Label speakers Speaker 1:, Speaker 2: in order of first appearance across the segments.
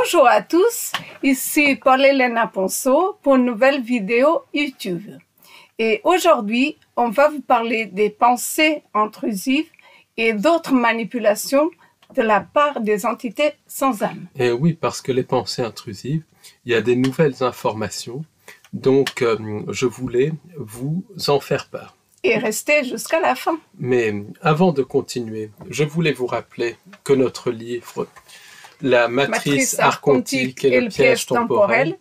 Speaker 1: Bonjour à tous, ici Paul-Hélène Ponceau pour une nouvelle vidéo YouTube. Et aujourd'hui, on va vous parler des pensées intrusives et d'autres manipulations de la part des entités sans âme.
Speaker 2: Et oui, parce que les pensées intrusives, il y a des nouvelles informations, donc je voulais vous en faire part.
Speaker 1: Et restez jusqu'à la fin.
Speaker 2: Mais avant de continuer, je voulais vous rappeler que notre livre, La matrice archontique et le piège temporel,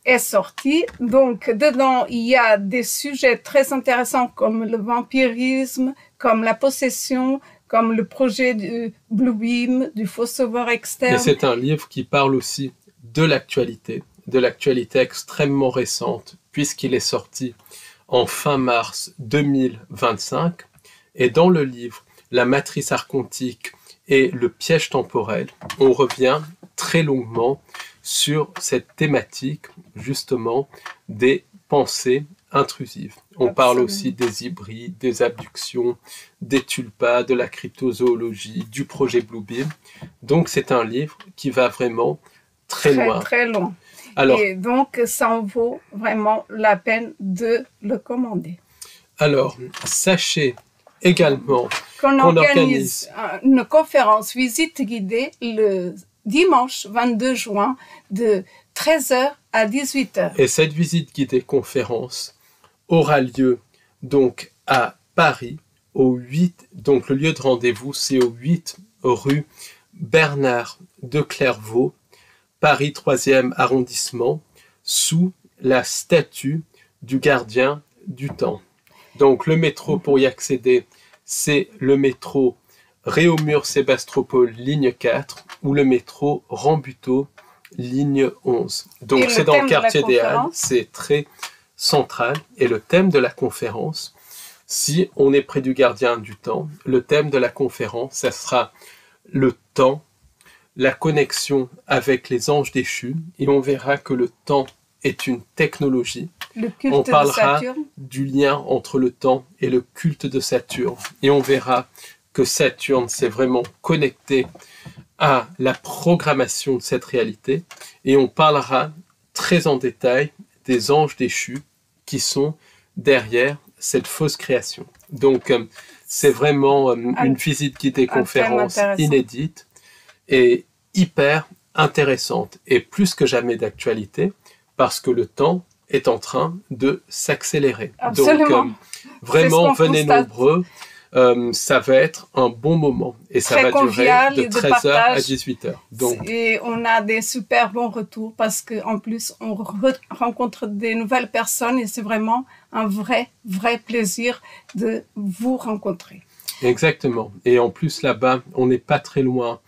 Speaker 1: est sorti. Donc, dedans, il y a des sujets très intéressants comme le vampirisme, comme la possession, comme le projet du Blue Beam, du faux sauveur externe.
Speaker 2: Et c'est un livre qui parle aussi de l'actualité extrêmement récente, puisqu'il est sorti en fin mars 2025. Et dans le livre, La matrice archontique et le piège temporel, on revient très longuement sur cette thématique, justement, des pensées intrusives. On parle aussi des hybrides, des abductions, des tulpas, de la cryptozoologie, du projet Blue Beam. Donc, c'est un livre qui va vraiment très loin.
Speaker 1: Très long.
Speaker 2: Alors,
Speaker 1: et donc, ça en vaut vraiment la peine de le commander.
Speaker 2: Alors, sachez également
Speaker 1: qu'on organise une conférence visite guidée le dimanche 22 juin de 13h à 18h.
Speaker 2: Et cette visite guidée conférence aura lieu donc à Paris, au 8, donc le lieu de rendez-vous c'est au 8 rue Bernard de Clairvaux, Paris 3e arrondissement, sous la statue du gardien du temps. Donc le métro pour y accéder, c'est le métro Réaumur-Sébastopol, ligne 4, ou le métro Rambuteau, ligne 11. Donc c'est dans le quartier des Halles, c'est très central. Et le thème de la conférence, si on est près du gardien du temps, le thème de la conférence, ça sera le temps, la connexion avec les anges déchus, et on verra que le temps est une technologie. On parlera du lien entre le temps et le culte de Saturne. Et on verra que Saturne s'est vraiment connecté à la programmation de cette réalité. Et on parlera très en détail des anges déchus qui sont derrière cette fausse création. Donc, c'est vraiment une visite guidée conférence inédite et hyper intéressante. Et plus que jamais d'actualité, parce que le temps est en train de s'accélérer.
Speaker 1: Donc,
Speaker 2: vraiment, venez nombreux. Ça va être un bon moment. Et ça va durer de 13h à 18h. Donc,
Speaker 1: et on a des super bons retours parce qu'en plus, on rencontre des nouvelles personnes et c'est vraiment un vrai plaisir de vous rencontrer.
Speaker 2: Exactement. Et en plus, là-bas, on n'est pas très loin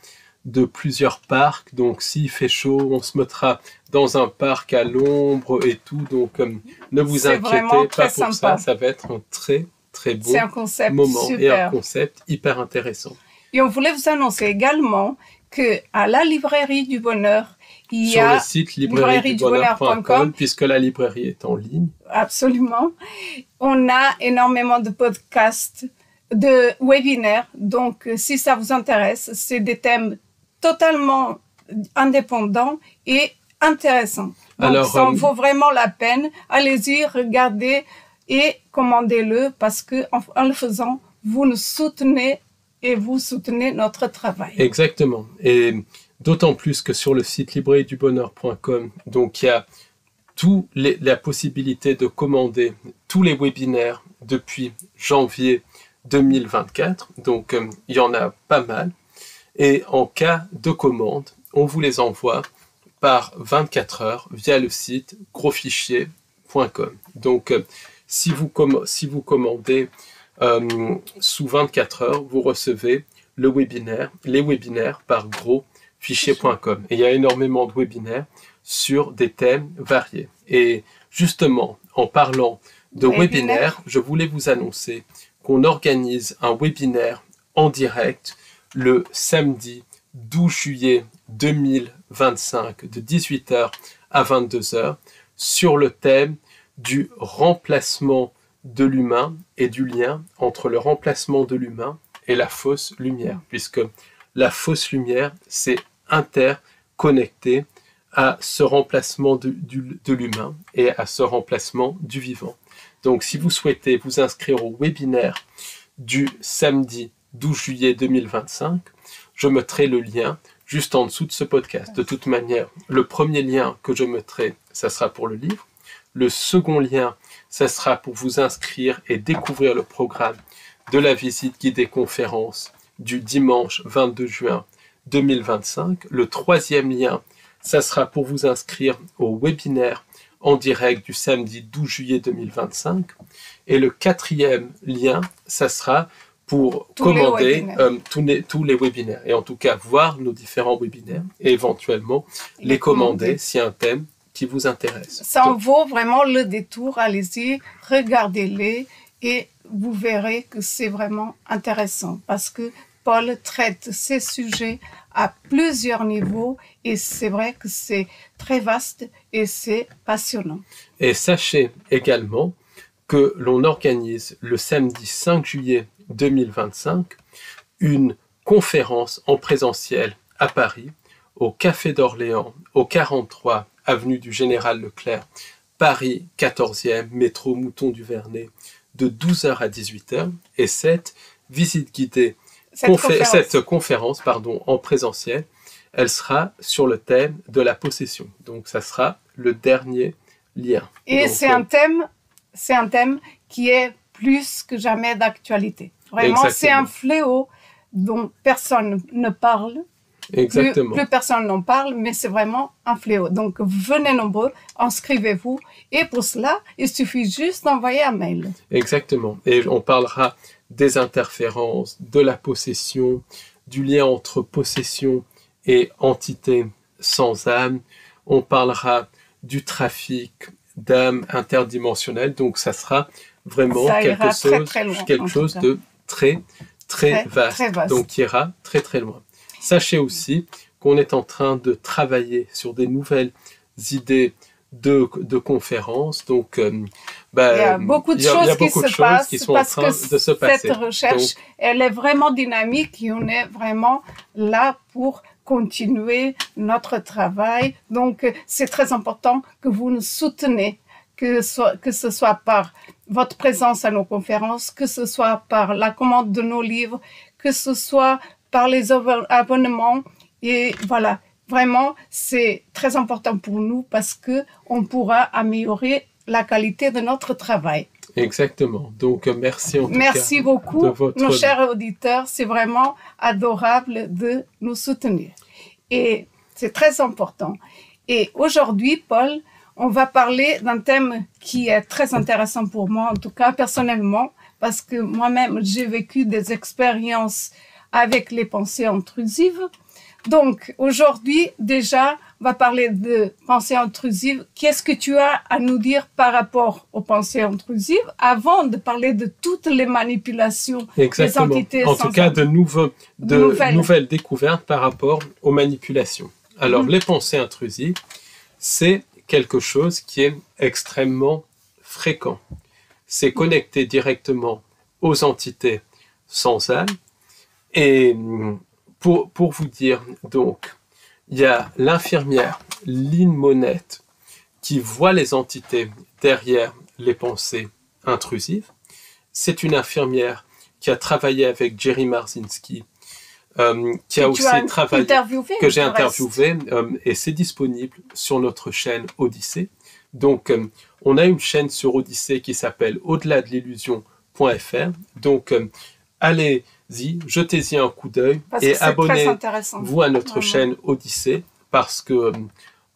Speaker 2: de plusieurs parcs, donc s'il fait chaud, on se mettra dans un parc à l'ombre et tout, donc ne vous inquiétez pas pour ça, ça va être un très bon moment et un concept hyper intéressant.
Speaker 1: Et on voulait vous annoncer également qu'à la librairie du bonheur, il y a
Speaker 2: sur le site librairiedubonheur.com, puisque la librairie est en ligne.
Speaker 1: Absolument. On a énormément de podcasts, de webinaires, donc si ça vous intéresse, c'est des thèmes totalement indépendants et intéressants. Donc, alors, ça en vaut vraiment la peine. Allez-y, regardez et commandez-le parce que en le faisant, vous nous soutenez et vous soutenez notre travail.
Speaker 2: Exactement. Et d'autant plus que sur le site librairiedubonheur.com, donc il y a la possibilité de commander tous les webinaires depuis janvier 2024. Donc il y en a pas mal. Et en cas de commande, on vous les envoie par 24 heures via le site grosfichier.com. Donc, si vous commandez sous 24 heures, vous recevez les webinaires par grosfichier.com. Et il y a énormément de webinaires sur des thèmes variés. Et justement, en parlant de webinaires, je voulais vous annoncer qu'on organise un webinaire en direct le samedi 12 juillet 2025 de 18h à 22h sur le thème du remplacement de l'humain et du lien entre le remplacement de l'humain et la fausse lumière, puisque la fausse lumière, c'est interconnecté à ce remplacement de l'humain et à ce remplacement du vivant. Donc, si vous souhaitez vous inscrire au webinaire du samedi 12 juillet 2025, je mettrai le lien juste en dessous de ce podcast. De toute manière, le premier lien que je mettrai, ça sera pour le livre. Le second lien, ça sera pour vous inscrire et découvrir le programme de la visite guidée conférence du dimanche 22 juin 2025. Le troisième lien, ça sera pour vous inscrire au webinaire en direct du samedi 12 juillet 2025. Et le quatrième lien, ça sera pour commander tous les webinaires. Et en tout cas, voir nos différents webinaires et éventuellement les commander si un thème qui vous intéresse.
Speaker 1: Ça en vaut vraiment le détour. Allez-y, regardez-les et vous verrez que c'est vraiment intéressant parce que Paul traite ces sujets à plusieurs niveaux et c'est vrai que c'est très vaste et c'est passionnant.
Speaker 2: Et sachez également que l'on organise le samedi 5 juillet 2025 une conférence en présentiel à Paris, au Café d'Orléans, au 43 avenue du Général Leclerc, Paris 14e, métro Mouton du Vernet, de 12h à 18h. Et cette visite guidée, cette conférence en présentiel, elle sera sur le thème de la possession. Donc, ça sera le dernier lien.
Speaker 1: Et c'est un thème qui est plus que jamais d'actualité. Vraiment, c'est un fléau dont personne ne parle.
Speaker 2: Exactement.
Speaker 1: Plus personne n'en parle, mais c'est vraiment un fléau. Donc, venez nombreux, inscrivez-vous. Et pour cela, il suffit juste d'envoyer un mail.
Speaker 2: Exactement. Et on parlera des interférences, de la possession, du lien entre possession et entité sans âme. On parlera du trafic d'âme interdimensionnelle. Donc, ça sera vraiment quelque chose de très vaste. Donc, qui ira très, très loin. Sachez aussi qu'on est en train de travailler sur des nouvelles idées de conférences. Donc,
Speaker 1: il y a beaucoup de choses qui se passent
Speaker 2: qui sont en train de se passer.
Speaker 1: Cette recherche, elle est vraiment dynamique et on est vraiment là pour continuer notre travail. Donc, c'est très important que vous nous soutenez, que ce soit par votre présence à nos conférences, que ce soit par la commande de nos livres, que ce soit par les abonnements. Et voilà, vraiment, c'est très important pour nous parce qu'on pourra améliorer la qualité de notre travail.
Speaker 2: Exactement. Donc, merci en tout cas.
Speaker 1: Merci beaucoup, nos chers auditeurs. C'est vraiment adorable de nous soutenir. Et c'est très important. Et aujourd'hui, Paul, on va parler d'un thème qui est très intéressant pour moi, en tout cas personnellement, parce que moi-même, j'ai vécu des expériences avec les pensées intrusives. Donc, aujourd'hui, déjà, on va parler de pensées intrusives. Qu'est-ce que tu as à nous dire par rapport aux pensées intrusives avant de parler de toutes les manipulations des entités
Speaker 2: en tout cas, de nouvelles découvertes par rapport aux manipulations. Alors, les pensées intrusives, c'est quelque chose qui est extrêmement fréquent. C'est connecté directement aux entités sans âme. Et pour vous dire, donc, il y a l'infirmière Lynn Monette qui voit les entités derrière les pensées intrusives. C'est une infirmière qui a travaillé avec Jerry Marzinsky, qui a aussi travaillé, que j'ai interviewé, et c'est disponible sur notre chaîne Odyssée. Donc, on a une chaîne sur Odyssée qui s'appelle au-delà de l'illusion.fr. Donc, allez-y, jetez-y un coup d'œil et abonnez-vous à notre chaîne Odyssée parce que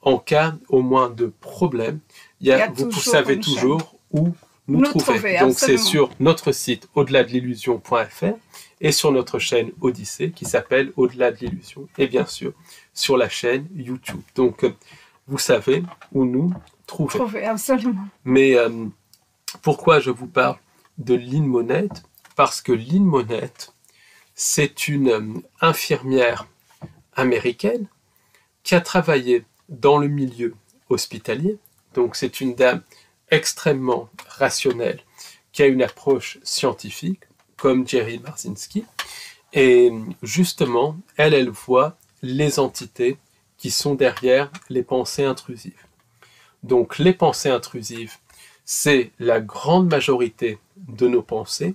Speaker 2: en cas au moins de problème, vous savez toujours où nous trouver. Donc c'est sur notre site au-delà de l'illusion.fr et sur notre chaîne Odyssée qui s'appelle Au-delà de l'illusion et bien sûr sur la chaîne YouTube. Donc vous savez où nous trouver.
Speaker 1: Absolument.
Speaker 2: Mais pourquoi je vous parle de Lynn Monette? Parce que Lynn Monette, c'est une infirmière américaine qui a travaillé dans le milieu hospitalier. Donc c'est une dame extrêmement rationnelle qui a une approche scientifique, comme Jerry Marzinsky. Et justement, elle voit les entités qui sont derrière les pensées intrusives. Donc les pensées intrusives, c'est la grande majorité de nos pensées.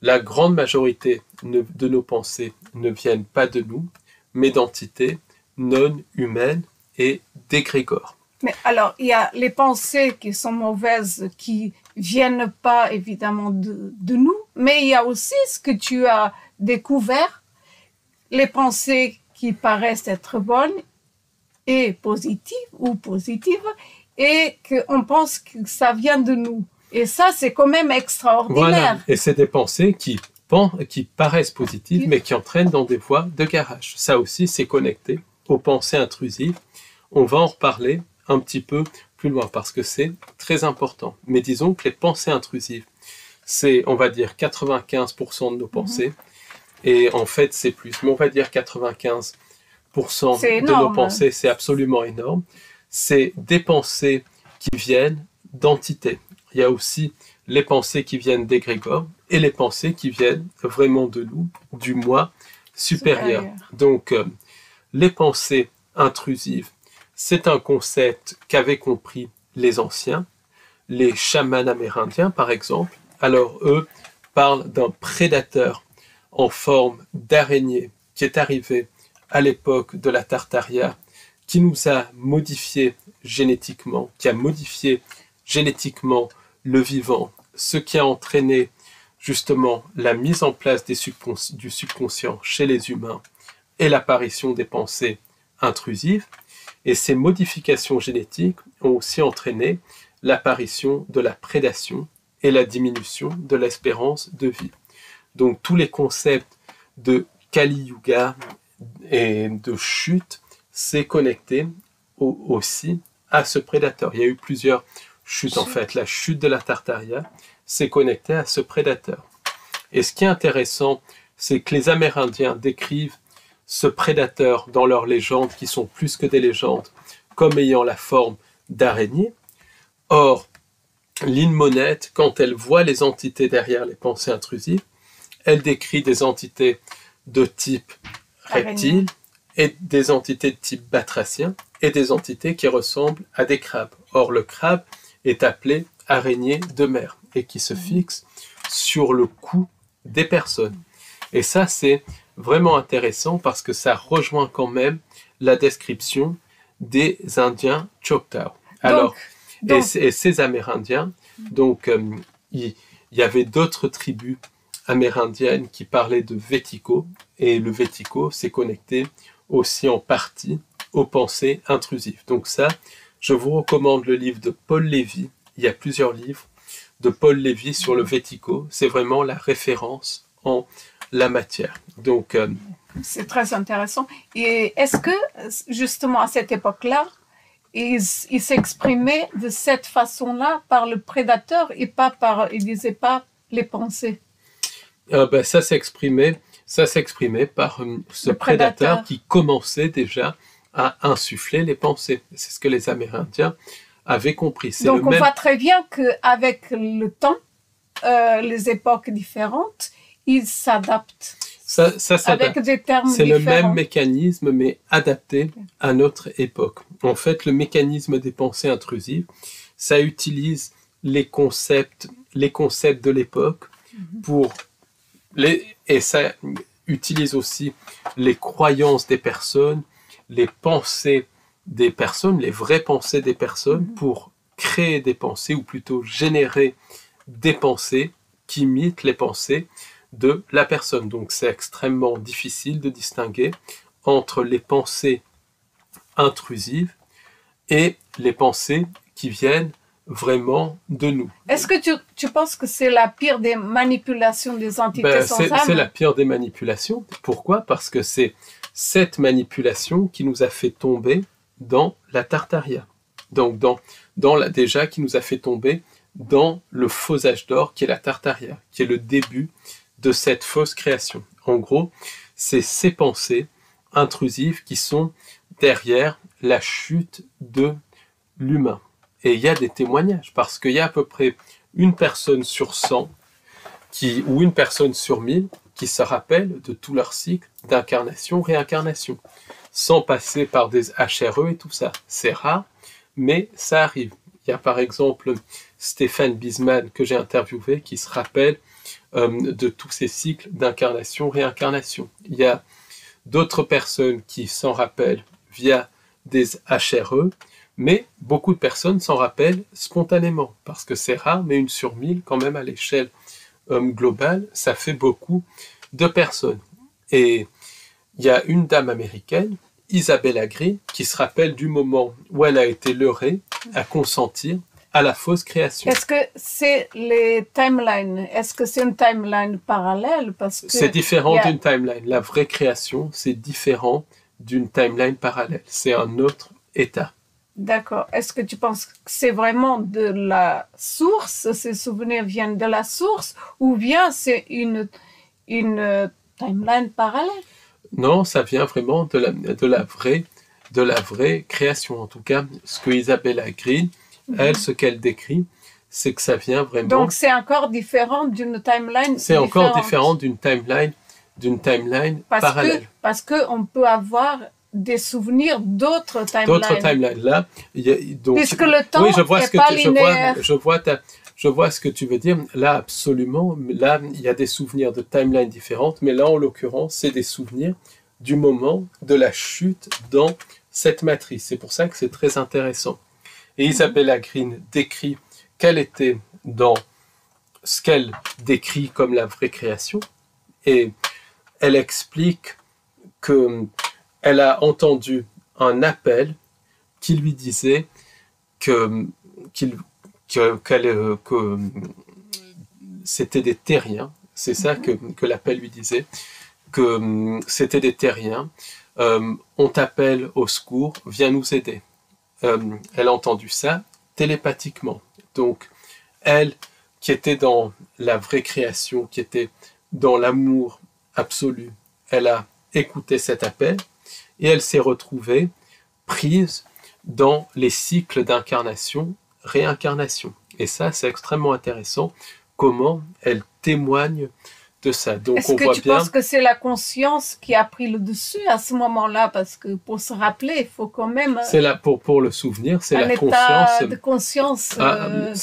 Speaker 2: La grande majorité de nos pensées ne viennent pas de nous, mais d'entités non humaines et d'égrégores.
Speaker 1: Mais alors, il y a les pensées qui sont mauvaises, qui viennent pas évidemment de nous, mais il y a aussi ce que tu as découvert, les pensées qui paraissent être bonnes et positives, et qu'on pense que ça vient de nous. Et ça, c'est quand même extraordinaire.
Speaker 2: Voilà, et c'est des pensées qui paraissent positives, mais qui entraînent dans des voies de garage. Ça aussi, c'est connecté aux pensées intrusives. On va en reparler un petit peu plus loin, parce que c'est très important. Mais disons que les pensées intrusives, c'est, on va dire, 95% de nos pensées, et en fait, c'est plus. Mais on va dire 95% de nos pensées, c'est absolument énorme. C'est des pensées qui viennent d'entités. Il y a aussi les pensées qui viennent d'égrégores et les pensées qui viennent vraiment de nous, du moi supérieur. Donc, les pensées intrusives, c'est un concept qu'avaient compris les anciens, les chamans amérindiens par exemple. Alors, eux parlent d'un prédateur en forme d'araignée qui est arrivé à l'époque de la Tartaria, qui nous a modifié génétiquement, qui a modifié génétiquement le vivant, ce qui a entraîné justement la mise en place du subconscient chez les humains et l'apparition des pensées intrusives. Et ces modifications génétiques ont aussi entraîné l'apparition de la prédation et la diminution de l'espérance de vie. Donc tous les concepts de Kali Yuga et de chute, c'est connecté aussi à ce prédateur. Il y a eu plusieurs chutes en fait. La chute de la Tartaria, c'est connecté à ce prédateur. Et ce qui est intéressant, c'est que les Amérindiens décrivent ce prédateur dans leurs légendes, qui sont plus que des légendes, comme ayant la forme d'araignée. Or, Lynn Monette, quand elle voit les entités derrière les pensées intrusives, elle décrit des entités de type reptile et des entités de type batracien et des entités qui ressemblent à des crabes. Or, le crabe est appelé araignée de mer et qui se fixe sur le cou des personnes. Et ça, c'est vraiment intéressant parce que ça rejoint quand même la description des Indiens Choctaw. Alors, et ces Amérindiens, donc, il y avait d'autres tribus amérindiennes qui parlaient de Vético, et le Vético s'est connecté aussi en partie aux pensées intrusives. Donc ça, je vous recommande le livre de Paul Lévy. Il y a plusieurs livres de Paul Lévy sur le Vético. C'est vraiment la référence en la matière. Donc,
Speaker 1: c'est très intéressant. Et est-ce que, justement, à cette époque-là, il s'exprimait de cette façon-là par le prédateur et pas par, il disait pas les pensées?
Speaker 2: Ça s'exprimait par ce prédateur qui commençait déjà à insuffler les pensées. C'est ce que les Amérindiens avaient compris.
Speaker 1: Donc on voit très bien qu'avec le temps, les époques différentes, ils s'adaptent.
Speaker 2: Ça s'adapte.
Speaker 1: Avec des termes
Speaker 2: C'est
Speaker 1: différents.
Speaker 2: le même mécanisme, mais adapté à notre époque. En fait, le mécanisme des pensées intrusives, ça utilise les concepts de l'époque et ça utilise aussi les croyances des personnes, les pensées des personnes, les vraies pensées des personnes pour créer des pensées, ou plutôt générer des pensées qui imitent les pensées de la personne. Donc c'est extrêmement difficile de distinguer entre les pensées intrusives et les pensées qui viennent vraiment de nous.
Speaker 1: Est-ce que tu penses que c'est la pire des manipulations des entités sans âme?
Speaker 2: C'est la pire des manipulations. Pourquoi? Parce que c'est cette manipulation qui nous a fait tomber dans la Tartaria. Donc déjà qui nous a fait tomber dans le faux âge d'or qui est la Tartaria, qui est le début de cette fausse création. En gros, c'est ces pensées intrusives qui sont derrière la chute de l'humain. Et il y a des témoignages, parce qu'il y a à peu près une personne sur 100 ou une personne sur 1000 qui se rappelle de tout leur cycle d'incarnation-réincarnation. sans passer par des HRE et tout ça. C'est rare, mais ça arrive. Il y a par exemple Stéphane Bisman que j'ai interviewé qui se rappelle de tous ces cycles d'incarnation-réincarnation. Il y a d'autres personnes qui s'en rappellent via des HRE, mais beaucoup de personnes s'en rappellent spontanément, parce que c'est rare, mais 1 sur 1000, quand même à l'échelle globale, ça fait beaucoup de personnes. Et il y a une dame américaine, Isabella Green, qui se rappelle du moment où elle a été leurrée à consentir à la fausse création.
Speaker 1: Est-ce que c'est les timelines? Est-ce que c'est une timeline parallèle? Parce que
Speaker 2: c'est différent d'une timeline. La vraie création, c'est différent d'une timeline parallèle. C'est un autre état.
Speaker 1: D'accord. Est-ce que tu penses que c'est vraiment de la source, ces souvenirs viennent de la source, ou bien c'est une timeline parallèle?
Speaker 2: Non, ça vient vraiment de la vraie création. En tout cas, ce que Isabella Green, elle, ce qu'elle décrit, c'est que ça vient vraiment...
Speaker 1: Donc c'est encore différent d'une timeline.
Speaker 2: C'est encore différent d'une timeline parallèle.
Speaker 1: Parce qu'on peut avoir des souvenirs d'autres timelines.
Speaker 2: D'autres timelines. Là, donc,
Speaker 1: puisque le temps
Speaker 2: oui, je vois
Speaker 1: n'est pas linéaire.
Speaker 2: Je vois ce que tu veux dire. Là, absolument. Là, il y a des souvenirs de timelines différentes, mais là, en l'occurrence, c'est des souvenirs du moment de la chute dans cette matrice. C'est pour ça que c'est très intéressant. Et Isabella Green décrit quelle était dans ce qu'elle décrit comme la vraie création, et elle explique qu'elle a entendu un appel qui lui disait que c'était des terriens, c'est ça que l'appel lui disait, que c'était des terriens, on t'appelle au secours, viens nous aider. Elle a entendu ça télépathiquement. Donc, elle, qui était dans la vraie création, qui était dans l'amour absolu, elle a écouté cet appel et elle s'est retrouvée prise dans les cycles d'incarnation, réincarnation. Et ça, c'est extrêmement intéressant, comment elle témoigne de ça. Donc,
Speaker 1: est-ce que tu penses que c'est la conscience qui a pris le dessus à ce moment-là? Parce que pour se rappeler, il faut quand même...
Speaker 2: C'est là, pour le souvenir, c'est la conscience...
Speaker 1: Un état de conscience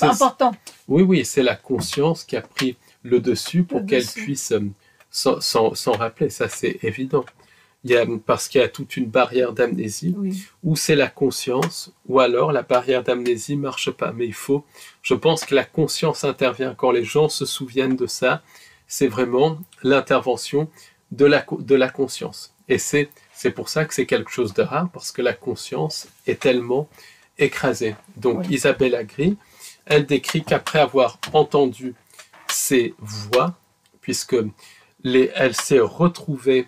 Speaker 1: important.
Speaker 2: Oui, c'est la conscience qui a pris le dessus pour qu'elle puisse s'en rappeler. Ça, c'est évident. Parce qu'il y a toute une barrière d'amnésie, où c'est la conscience, ou alors la barrière d'amnésie ne marche pas. Mais je pense que la conscience intervient quand les gens se souviennent de ça. C'est vraiment l'intervention de la conscience. Et c'est pour ça que c'est quelque chose de rare, parce que la conscience est tellement écrasée. Donc Isabella Green, elle décrit qu'après avoir entendu ces voix, puisque elle s'est retrouvée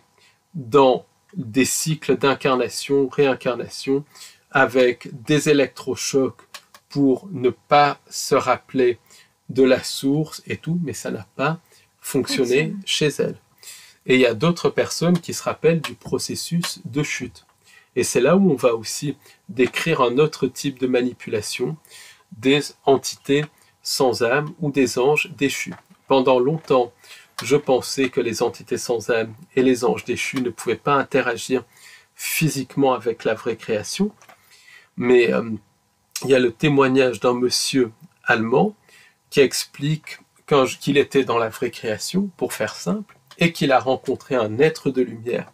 Speaker 2: dans des cycles d'incarnation, réincarnation, avec des électrochocs pour ne pas se rappeler de la source et tout, mais ça n'a pas fonctionner chez elle. Et il y a d'autres personnes qui se rappellent du processus de chute. Et c'est là où on va aussi décrire un autre type de manipulation, des entités sans âme ou des anges déchus. Pendant longtemps, je pensais que les entités sans âme et les anges déchus ne pouvaient pas interagir physiquement avec la vraie création, mais il y a le témoignage d'un monsieur allemand qui explique qu'il était dans la vraie création, pour faire simple, et qu'il a rencontré un être de lumière,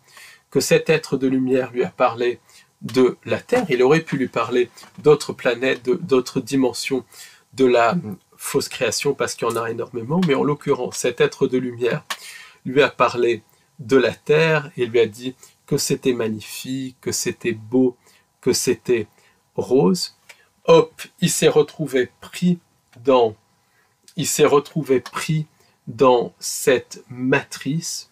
Speaker 2: que cet être de lumière lui a parlé de la Terre, il aurait pu lui parler d'autres planètes, d'autres dimensions de la fausse création, parce qu'il y en a énormément, mais en l'occurrence, cet être de lumière lui a parlé de la Terre et lui a dit que c'était magnifique, que c'était beau, que c'était rose. Hop, il s'est retrouvé pris dans cette matrice,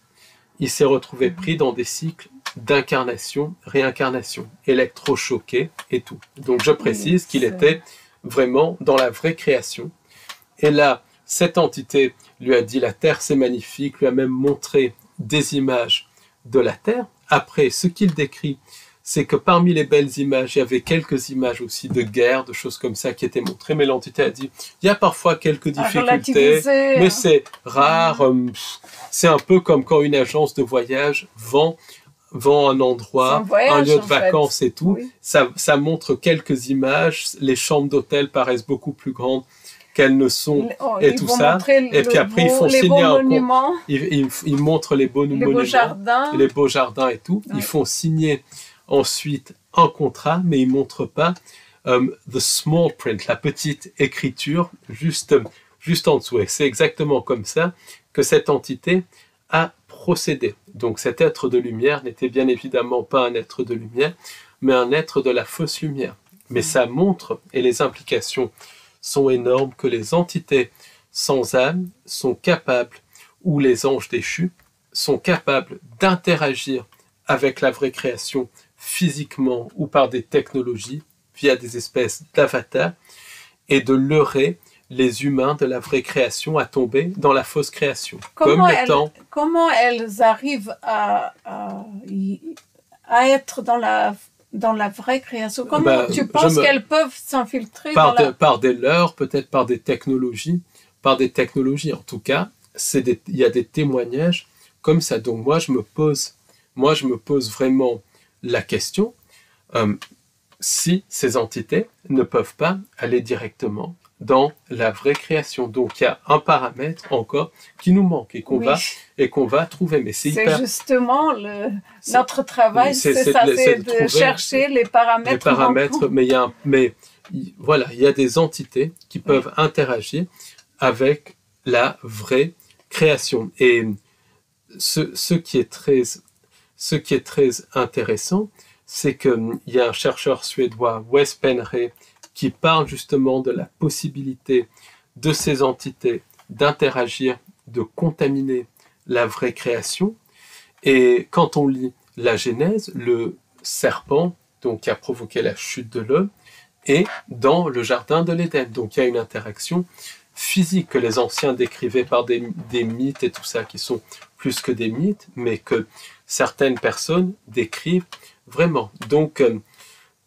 Speaker 2: il s'est retrouvé pris dans des cycles d'incarnation, réincarnation, électrochoqué et tout. Donc je précise qu'il était vraiment dans la vraie création. Et là, cette entité lui a dit la Terre c'est magnifique, lui a même montré des images de la Terre. Après, ce qu'il décrit, c'est que parmi les belles images, il y avait quelques images aussi de guerre, de choses comme ça qui étaient montrées, mais l'entité a dit, il y a parfois quelques difficultés, mais c'est rare, c'est un peu comme quand une agence de voyage vend vend un endroit, un lieu de vacances et tout.
Speaker 1: Oui.
Speaker 2: Ça montre quelques images. Les chambres d'hôtel paraissent beaucoup plus grandes qu'elles ne sont et tout ça. Et puis après, ils font signer un contrat. Ils montrent les beaux monuments, les beaux jardins et tout. Oui. Ils font signer ensuite un contrat, mais ils ne montrent pas the small print, la petite écriture juste en dessous. Et c'est exactement comme ça que cette entité a procédé. Donc cet être de lumière n'était bien évidemment pas un être de lumière, mais un être de la fausse lumière. Mais ça montre, et les implications sont énormes, que les entités sans âme sont capables, ou les anges déchus, sont capables d'interagir avec la vraie création physiquement ou par des technologies, via des espèces d'avatars, et de leurrer les humains de la vraie création à tomber dans la fausse création.
Speaker 1: Comment elles arrivent à être dans la vraie création? Comment tu penses qu'elles peuvent s'infiltrer
Speaker 2: par des leurres, peut-être par des technologies. Par des technologies, en tout cas, il y a des témoignages comme ça. Donc moi, je me pose vraiment la question, si ces entités ne peuvent pas aller directement dans la vraie création. Donc il y a un paramètre encore qui nous manque et qu'on va trouver. Mais c'est
Speaker 1: justement notre travail, c'est de chercher les paramètres.
Speaker 2: Les paramètres, mais il y a des entités qui peuvent interagir avec la vraie création. Et ce qui est très intéressant, c'est qu'il y a un chercheur suédois, Wes Penre, qui parle justement de la possibilité de ces entités d'interagir, de contaminer la vraie création. Et quand on lit la Genèse, le serpent, donc, qui a provoqué la chute de l'homme, est dans le jardin de l'Éden. Donc il y a une interaction physique que les anciens décrivaient par des mythes et tout ça, qui sont plus que des mythes, mais que certaines personnes décrivent vraiment. Donc,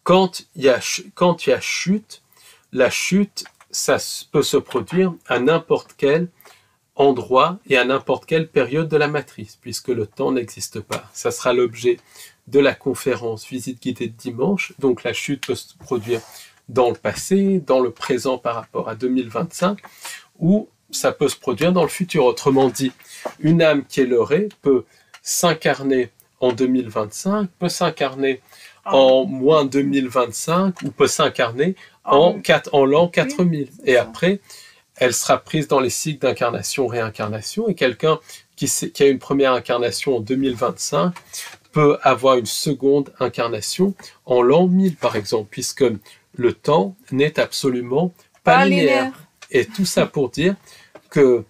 Speaker 2: quand il y a chute, la chute, ça peut se produire à n'importe quel endroit et à n'importe quelle période de la matrice, puisque le temps n'existe pas. Ça sera l'objet de la conférence Visite guidée de dimanche. Donc, la chute peut se produire dans le passé, dans le présent par rapport à 2025, ou ça peut se produire dans le futur. Autrement dit, une âme qui est leurrée peut s'incarner en 2025, peut s'incarner en moins 2025, ou peut s'incarner en l'an 4000. Et après, elle sera prise dans les cycles d'incarnation-réincarnation, et quelqu'un qui a une première incarnation en 2025 peut avoir une seconde incarnation en l'an 1000, par exemple, puisque le temps n'est absolument pas linéaire. Et tout ça pour dire que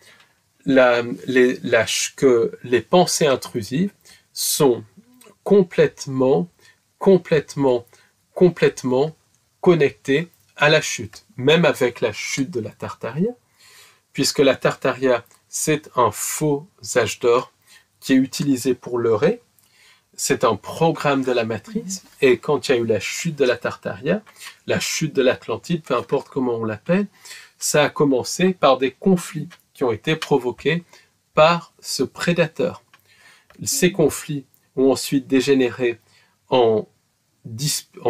Speaker 2: les pensées intrusives sont complètement connectées à la chute, même avec la chute de la Tartaria, puisque la Tartaria, c'est un faux âge d'or qui est utilisé pour leurrer. C'est un programme de la matrice, et quand il y a eu la chute de la Tartaria, la chute de l'Atlantide, peu importe comment on l'appelle, ça a commencé par des conflits qui ont été provoqués par ce prédateur. Ces conflits ont ensuite dégénéré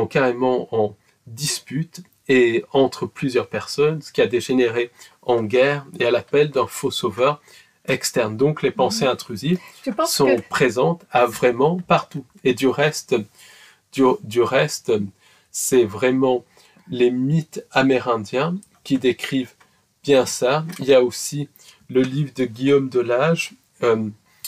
Speaker 2: carrément en dispute et entre plusieurs personnes, ce qui a dégénéré en guerre et à l'appel d'un faux sauveur externe. Donc les pensées intrusives sont présentes vraiment partout. Et du reste, c'est vraiment les mythes amérindiens qui décrivent bien ça. Il y a aussi le livre de Guillaume Delage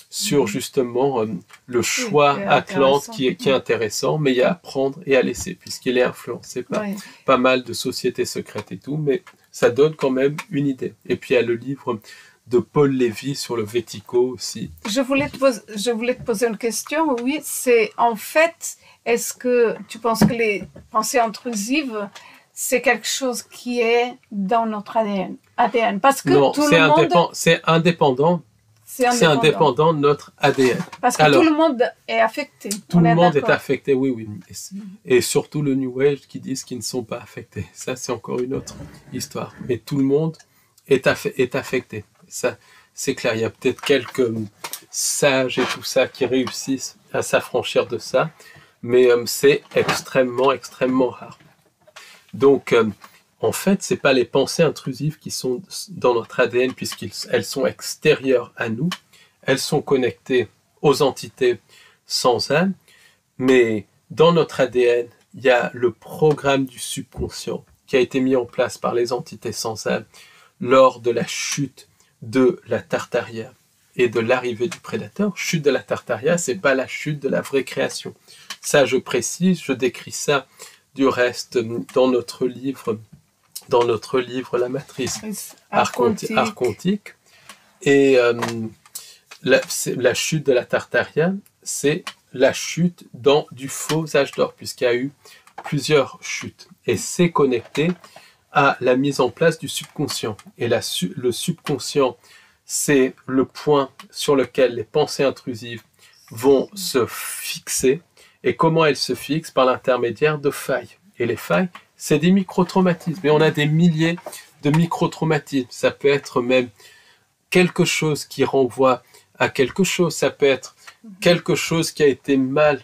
Speaker 2: sur justement le choix Atlante qui est intéressant, mais il y a à prendre et à laisser, puisqu'il est influencé par pas mal de sociétés secrètes et tout, mais ça donne quand même une idée. Et puis il y a le livre de Paul Lévy sur le Vético aussi.
Speaker 1: Je voulais te poser une question, oui, c'est en fait, est-ce que tu penses que les pensées intrusives, c'est quelque chose qui est dans notre ADN? Parce que
Speaker 2: non,
Speaker 1: tout le monde...
Speaker 2: c'est indépendant. C'est indépendant de notre ADN.
Speaker 1: Parce que tout le monde est affecté.
Speaker 2: Tout le monde est affecté, oui. Et surtout le New Age qui disent qu'ils ne sont pas affectés. Ça, c'est encore une autre histoire. Mais tout le monde est affecté. Ça, c'est clair. Il y a peut-être quelques sages et tout ça qui réussissent à s'affranchir de ça, mais c'est extrêmement, extrêmement rare. Donc, en fait, ce n'est pas les pensées intrusives qui sont dans notre ADN, puisqu'elles sont extérieures à nous, elles sont connectées aux entités sans âme, mais dans notre ADN, il y a le programme du subconscient qui a été mis en place par les entités sans âme lors de la chute de la Tartaria et de l'arrivée du prédateur. Chute de la Tartaria, c'est pas la chute de la vraie création. Ça, je précise, je décris ça du reste dans notre livre La Matrice archontique. Et la chute de la Tartaria, c'est la chute du faux âge d'or, puisqu'il y a eu plusieurs chutes. Et c'est connecté à la mise en place du subconscient. Et le subconscient, c'est le point sur lequel les pensées intrusives vont se fixer. Et comment elles se fixent? Par l'intermédiaire de failles. Et les failles, c'est des micro-traumatismes. Et on a des milliers de micro-traumatismes. Ça peut être même quelque chose qui renvoie à quelque chose. Ça peut être quelque chose qui a été mal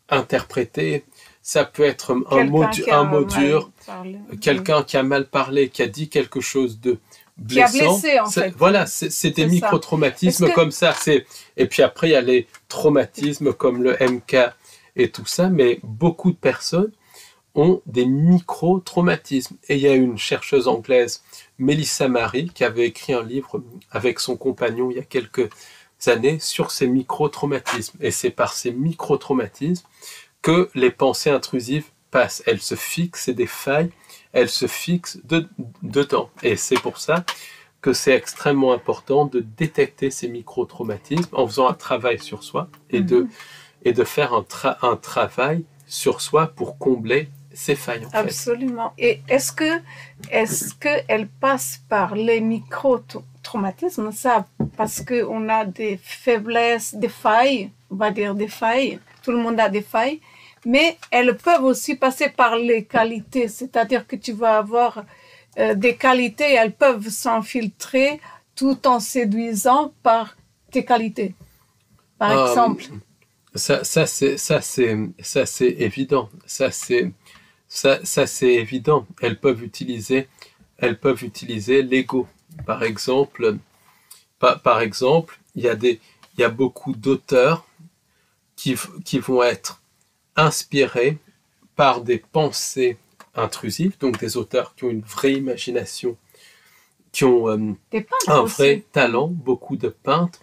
Speaker 2: interprété. Ça peut être un mot dur, quelqu'un qui a mal parlé, qui a dit quelque chose de blessant.
Speaker 1: Qui a blessé, en fait.
Speaker 2: Voilà, c'est des micro-traumatismes comme ça. Et puis après, il y a les traumatismes comme le MK et tout ça, mais beaucoup de personnes ont des micro-traumatismes. Et il y a une chercheuse anglaise, Melissa Marie, qui avait écrit un livre avec son compagnon il y a quelques années sur ces micro-traumatismes. Et c'est par ces micro-traumatismes que les pensées intrusives passent. Elles se fixent, c'est des failles, elles se fixent dedans. Et c'est pour ça que c'est extrêmement important de détecter ces micro-traumatismes en faisant un travail sur soi et de faire un travail sur soi pour combler ces failles. En
Speaker 1: Absolument. Fait. Et est-ce que elle passe par les micro-traumatismes, ça, parce qu'on a des faiblesses, des failles, on va dire des failles, tout le monde a des failles, mais elles peuvent aussi passer par les qualités, c'est-à-dire que tu vas avoir des qualités, elles peuvent s'infiltrer tout en séduisant par tes qualités, par exemple.
Speaker 2: Ça c'est évident. Ça c'est évident. Elles peuvent utiliser l'ego. Par exemple, il y a beaucoup d'auteurs qui vont être inspirés par des pensées intrusives, donc des auteurs qui ont une vraie imagination, qui ont un vrai talent, beaucoup de peintres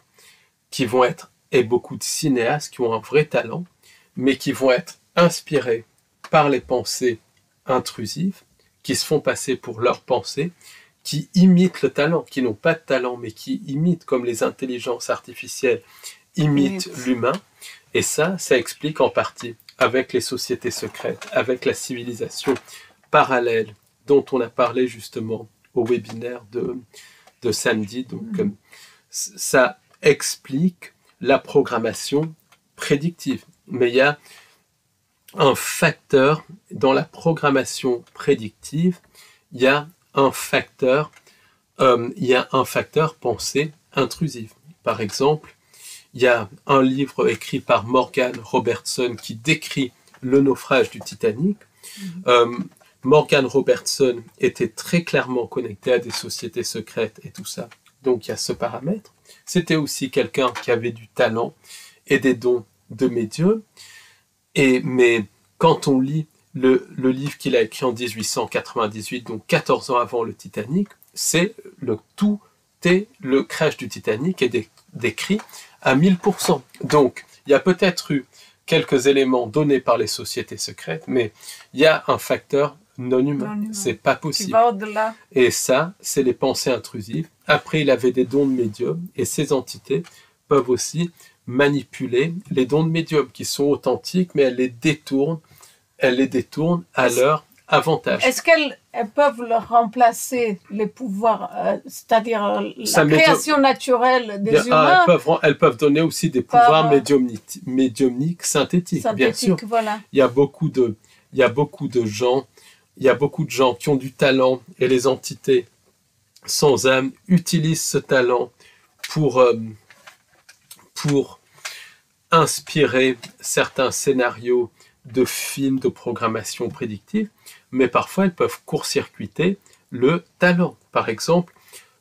Speaker 2: qui vont être, et beaucoup de cinéastes qui ont un vrai talent, mais qui vont être inspirés par les pensées intrusives, qui se font passer pour leurs pensées, qui imitent le talent, qui n'ont pas de talent, mais qui imitent, comme les intelligences artificielles imitent l'humain. Et ça explique en partie avec les sociétés secrètes, avec la civilisation parallèle dont on a parlé justement au webinaire de samedi. Donc, ça explique la programmation prédictive. Mais il y a un facteur dans la programmation prédictive, il y a un facteur pensée intrusive. Par exemple, il y a un livre écrit par Morgan Robertson qui décrit le naufrage du Titanic. Morgan Robertson était très clairement connecté à des sociétés secrètes et tout ça. Donc il y a ce paramètre. C'était aussi quelqu'un qui avait du talent et des dons de médium. Mais quand on lit le livre qu'il a écrit en 1898, donc 14 ans avant le Titanic, tout est le crash du Titanic est décrit à 1000%. Donc, il y a peut-être eu quelques éléments donnés par les sociétés secrètes, mais il y a un facteur non humain. C'est pas possible.
Speaker 1: Qui va au-delà.
Speaker 2: Et ça, c'est les pensées intrusives. Après, il avait des dons de médium, et ces entités peuvent aussi manipuler les dons de médium qui sont authentiques, mais elles les détournent à leur avantage.
Speaker 1: Est-ce qu'elles peuvent leur remplacer les pouvoirs, c'est-à-dire la création naturelle des humains?
Speaker 2: Elles peuvent donner aussi des pouvoirs médiumniques synthétiques, bien sûr.
Speaker 1: Voilà.
Speaker 2: Il y a beaucoup de gens qui ont du talent, et les entités sans âme utilisent ce talent pour inspirer certains scénarios de films de programmation prédictive, mais parfois elles peuvent court-circuiter le talent. Par exemple,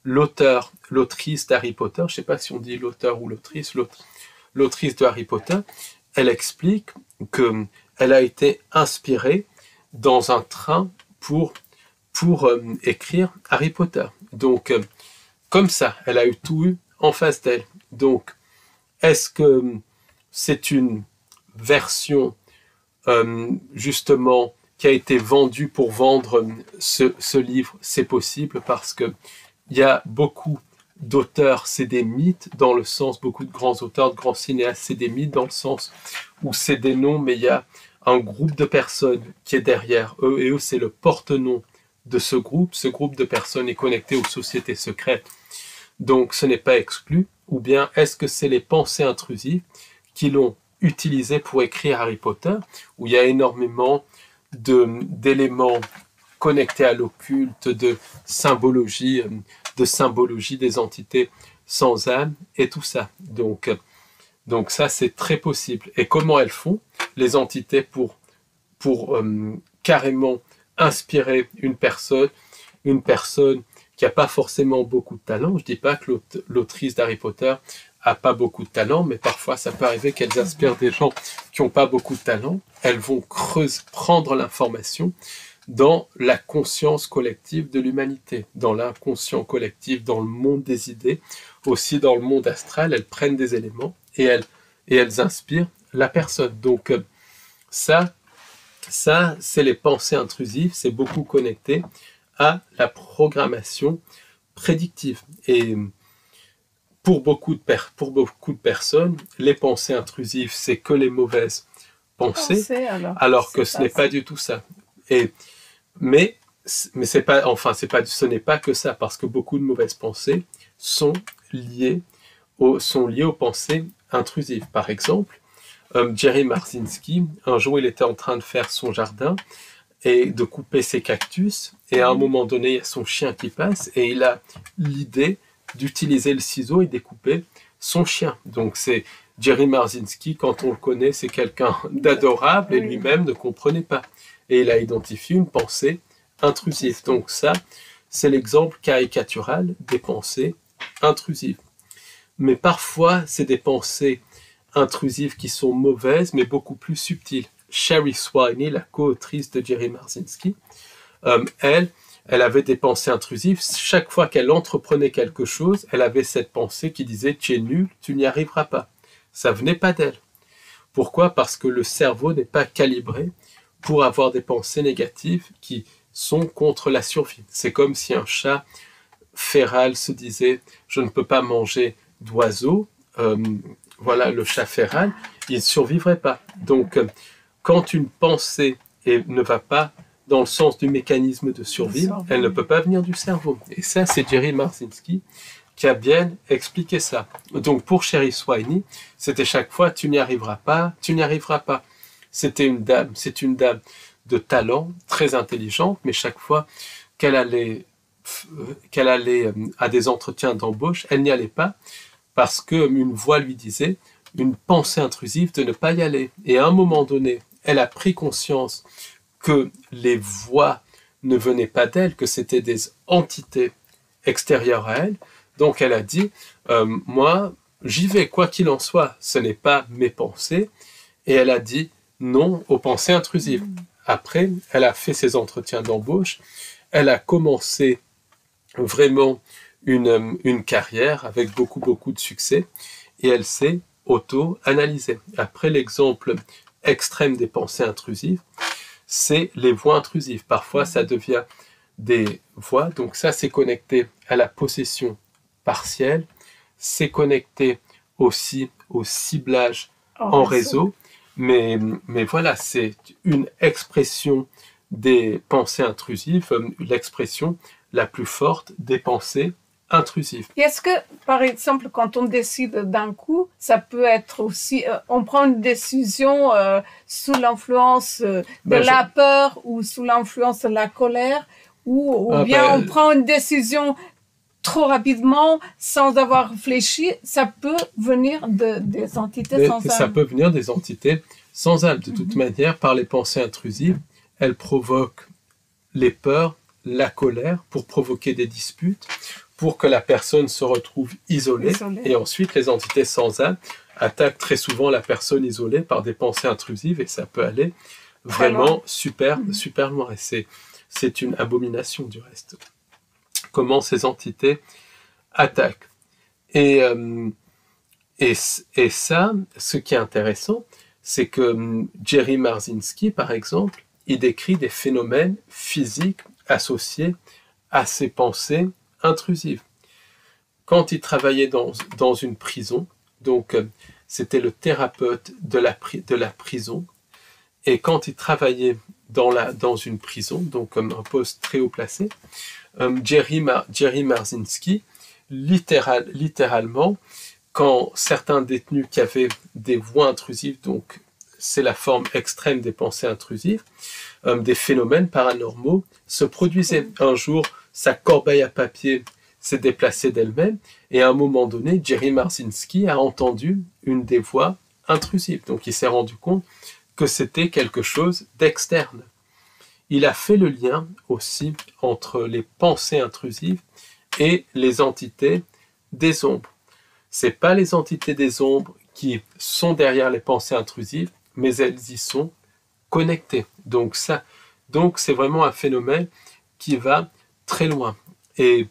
Speaker 2: l'auteur, l'autrice d'Harry Potter, je ne sais pas si on dit l'auteur ou l'autrice, l'autrice de Harry Potter, elle explique qu'elle a été inspirée dans un train pour écrire Harry Potter. Donc, comme ça, elle a tout eu en face d'elle. Donc, est-ce que c'est une version justement qui a été vendue pour vendre ce livre? C'est possible parce que il y a beaucoup d'auteurs, c'est des mythes dans le sens, beaucoup de grands auteurs, de grands cinéastes, c'est des mythes dans le sens où c'est des noms, mais il y a un groupe de personnes qui est derrière eux, et eux, c'est le porte-nom de ce groupe. Ce groupe de personnes est connecté aux sociétés secrètes, donc ce n'est pas exclu. Ou bien est-ce que c'est les pensées intrusives qui l'ont utilisé pour écrire Harry Potter, où il y a énormément d'éléments connectés à l'occulte, de symbologie des entités sans âme et tout ça. Donc ça, c'est très possible. Et comment elles font, les entités, pour carrément inspirer une personne qui n'a pas forcément beaucoup de talent. Je ne dis pas que l'autrice d'Harry Potter n'a pas beaucoup de talent, mais parfois ça peut arriver qu'elles inspirent des gens qui n'ont pas beaucoup de talent. Elles vont prendre l'information dans la conscience collective de l'humanité, dans l'inconscient collectif, dans le monde des idées, aussi dans le monde astral. Elles prennent des éléments et elles inspirent la personne. Donc ça, c'est les pensées intrusives, c'est beaucoup connecté à la programmation prédictive. Et pour beaucoup de personnes, les pensées intrusives, c'est que les mauvaises pensées, alors que ce n'est pas du tout ça. Mais c'est pas, enfin, ce n'est pas que ça, parce que beaucoup de mauvaises pensées sont liées aux pensées intrusives. Par exemple, Jerry Marzinsky, un jour, il était en train de faire son jardin et de couper ses cactus, et à un moment donné, il y a son chien qui passe, et il a l'idée d'utiliser le ciseau et découper son chien. Donc c'est Jerry Marzinsky, quand on le connaît, c'est quelqu'un d'adorable, et lui-même ne comprenait pas. Et il a identifié une pensée intrusive. Donc ça, c'est l'exemple caricatural des pensées intrusives. Mais parfois, c'est des pensées intrusives qui sont mauvaises, mais beaucoup plus subtiles. Sherry Swiney, la co-autrice de Jerry Marzinsky, elle avait des pensées intrusives. Chaque fois qu'elle entreprenait quelque chose, elle avait cette pensée qui disait « tu es nul, tu n'y arriveras pas ». Ça venait pas d'elle. Pourquoi? Parce que le cerveau n'est pas calibré pour avoir des pensées négatives qui sont contre la survie. C'est comme si un chat féral se disait « je ne peux pas manger d'oiseaux ». Voilà, le chat féral, il ne survivrait pas. Donc, quand une pensée ne va pas dans le sens du mécanisme de survie, elle ne peut pas venir du cerveau. Et ça, c'est Jerry Marzinsky qui a bien expliqué ça. Donc, pour Sherry Swiney, c'était chaque fois « tu n'y arriveras pas, tu n'y arriveras pas ». C'est une dame de talent, très intelligente, mais chaque fois qu'elle allait à des entretiens d'embauche, elle n'y allait pas parce qu'une voix lui disait, une pensée intrusive, de ne pas y aller. Et à un moment donné, elle a pris conscience que les voix ne venaient pas d'elle, que c'était des entités extérieures à elle. Donc elle a dit, moi, j'y vais, quoi qu'il en soit, ce n'est pas mes pensées. Et elle a dit non aux pensées intrusives. Après, elle a fait ses entretiens d'embauche, elle a commencé vraiment une carrière avec beaucoup de succès, et elle s'est auto-analysée. Après, l'exemple extrême des pensées intrusives, c'est les voix intrusives. Parfois, ça devient des voix, donc ça, c'est connecté à la possession partielle, c'est connecté aussi au ciblage en réseau, mais voilà, c'est une expression des pensées intrusives, l'expression la plus forte des pensées intrusives.
Speaker 1: Et est-ce que, par exemple, quand on décide d'un coup, ça peut être aussi, on prend une décision sous l'influence de la peur ou sous l'influence de la colère, ou bien on prend une décision trop rapidement, sans avoir réfléchi, ça peut venir des entités sans âme.
Speaker 2: Ça peut venir des entités sans âme. De toute manière, par les pensées intrusives, elles provoquent les peurs, la colère, pour provoquer des disputes, pour que la personne se retrouve isolée. Et ensuite, les entités sans âme attaquent très souvent la personne isolée par des pensées intrusives, et ça peut aller vraiment super loin. Et c'est une abomination du reste. Comment ces entités attaquent. Et ça, ce qui est intéressant, c'est que Jerry Marzinsky, par exemple, il décrit des phénomènes physiques associés à ces pensées intrusives. Quand il travaillait dans une prison, donc c'était le thérapeute de la prison, et quand il travaillait dans une prison, donc comme un poste très haut placé, Jerry Marzinsky, littéralement, quand certains détenus qui avaient des voix intrusives, donc c'est la forme extrême des pensées intrusives, des phénomènes paranormaux se produisaient. Un jour, sa corbeille à papier s'est déplacée d'elle-même, et à un moment donné, Jerry Marzinsky a entendu une des voix intrusives. Donc il s'est rendu compte que c'était quelque chose d'externe. Il a fait le lien aussi entre les pensées intrusives et les entités des ombres. Ce n'est pas les entités des ombres qui sont derrière les pensées intrusives, mais elles y sont connectées. Donc c'est vraiment un phénomène qui va très loin. Et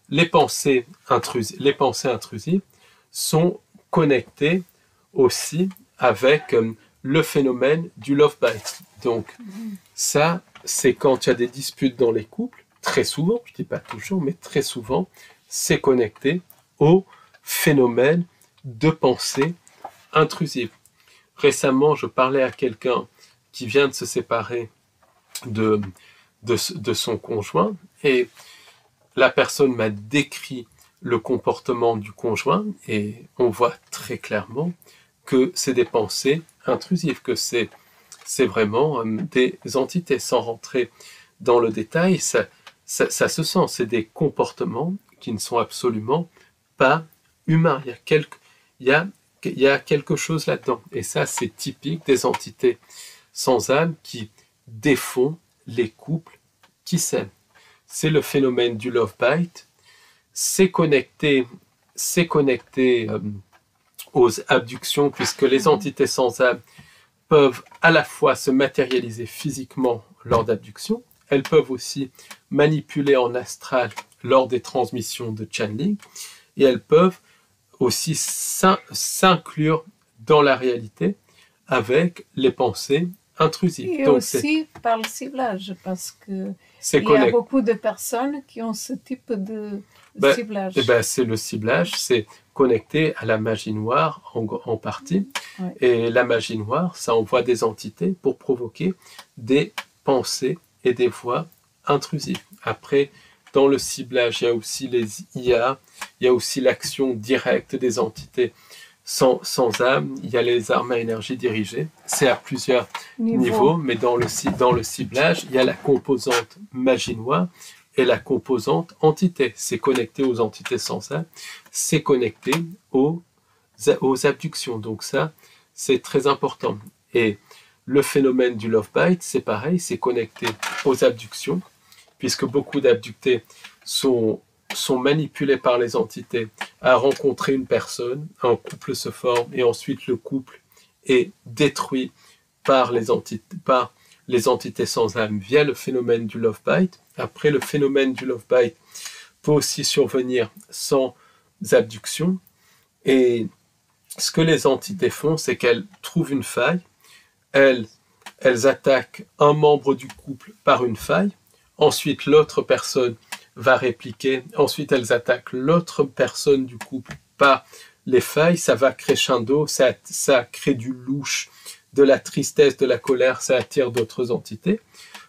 Speaker 2: les pensées intrusives sont connectées aussi avec le phénomène du love bite. Donc ça, c'est quand il y a des disputes dans les couples, très souvent, je ne dis pas toujours, mais très souvent, c'est connecté au phénomène de pensée intrusive. Récemment, je parlais à quelqu'un qui vient de se séparer de son conjoint, et la personne m'a décrit le comportement du conjoint, et on voit très clairement que c'est des pensées intrusives, que c'est vraiment des entités. Sans rentrer dans le détail, ça se sent, c'est des comportements qui ne sont absolument pas humains. Il y a quelque chose là-dedans. Et ça, c'est typique des entités sans âme qui défont les couples qui s'aiment. C'est le phénomène du love bite. C'est connecté aux abductions, puisque les entités sans âme peuvent à la fois se matérialiser physiquement lors d'abduction, elles peuvent aussi manipuler en astral lors des transmissions de channeling, et elles peuvent aussi s'inclure dans la réalité avec les pensées intrusives.
Speaker 1: Et
Speaker 2: donc
Speaker 1: aussi par le ciblage, parce que il y a beaucoup de personnes qui ont ce type de ciblage.
Speaker 2: C'est le ciblage, c'est connecté à la magie noire en partie.
Speaker 1: Ouais.
Speaker 2: Et la magie noire, ça envoie des entités pour provoquer des pensées et des voix intrusives. Après, dans le ciblage, il y a aussi les IA, il y a aussi l'action directe des entités sans âme, il y a les armes à énergie dirigée. C'est à plusieurs niveaux, mais dans le ciblage, il y a la composante magie noire et la composante entité. C'est connecté aux entités sans âme, c'est connecté aux abductions. Donc ça, c'est très important. Et le phénomène du love bite, c'est pareil, c'est connecté aux abductions, puisque beaucoup d'abductés sont manipulés par les entités à rencontrer une personne, un couple se forme, et ensuite le couple est détruit par les entités sans âme via le phénomène du love bite. Après, le phénomène du love bite peut aussi survenir sans abduction. Et ce que les entités font, c'est qu'elles trouvent une faille, elles attaquent un membre du couple par une faille, ensuite l'autre personne va répliquer, ensuite elles attaquent l'autre personne du couple par les failles, ça va crescendo, ça crée du louche, de la tristesse, de la colère, ça attire d'autres entités.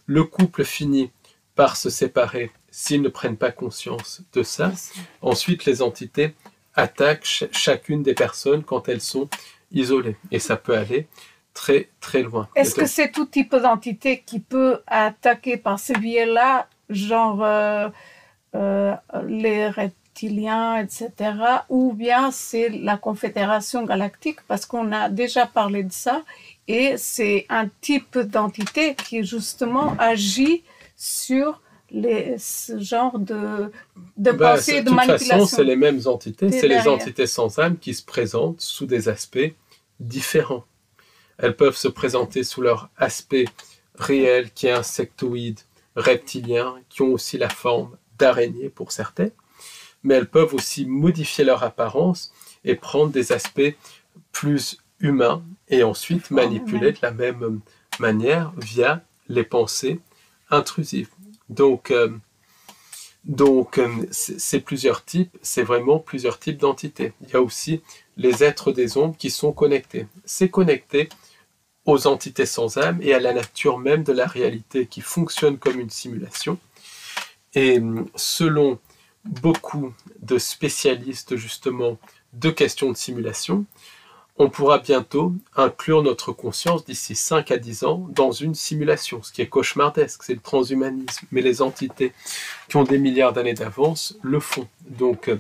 Speaker 2: Le couple finit par se séparer s'ils ne prennent pas conscience de ça. Ensuite, les entités attaquent chacune des personnes quand elles sont isolées. Et ça peut aller très, très loin.
Speaker 1: Est-ce que c'est tout type d'entité qui peut attaquer par ce biais-là, genre les reptiliens, etc. Ou bien c'est la Confédération galactique, parce qu'on a déjà parlé de ça, et c'est un type d'entité qui justement agit sur ce genre de pensée, de manipulation.
Speaker 2: De toute façon, c'est les mêmes entités, c'est les
Speaker 1: derrière.
Speaker 2: entités sans âme qui se présentent sous des aspects différents. Elles peuvent se présenter sous leur aspect réel, qui est insectoïde, reptilien, qui ont aussi la forme d'araignée pour certaines, mais elles peuvent aussi modifier leur apparence et prendre des aspects plus humains et ensuite manipuler de la même manière via les pensées intrusives. Donc c'est plusieurs types, c'est vraiment plusieurs types d'entités. Il y a aussi les êtres des ombres qui sont connectés. C'est connecté aux entités sans âme et à la nature même de la réalité qui fonctionne comme une simulation. Et selon beaucoup de spécialistes justement de questions de simulation, on pourra bientôt inclure notre conscience d'ici 5 à 10 ans dans une simulation, ce qui est cauchemardesque, c'est le transhumanisme. Mais les entités qui ont des milliards d'années d'avance le font. Donc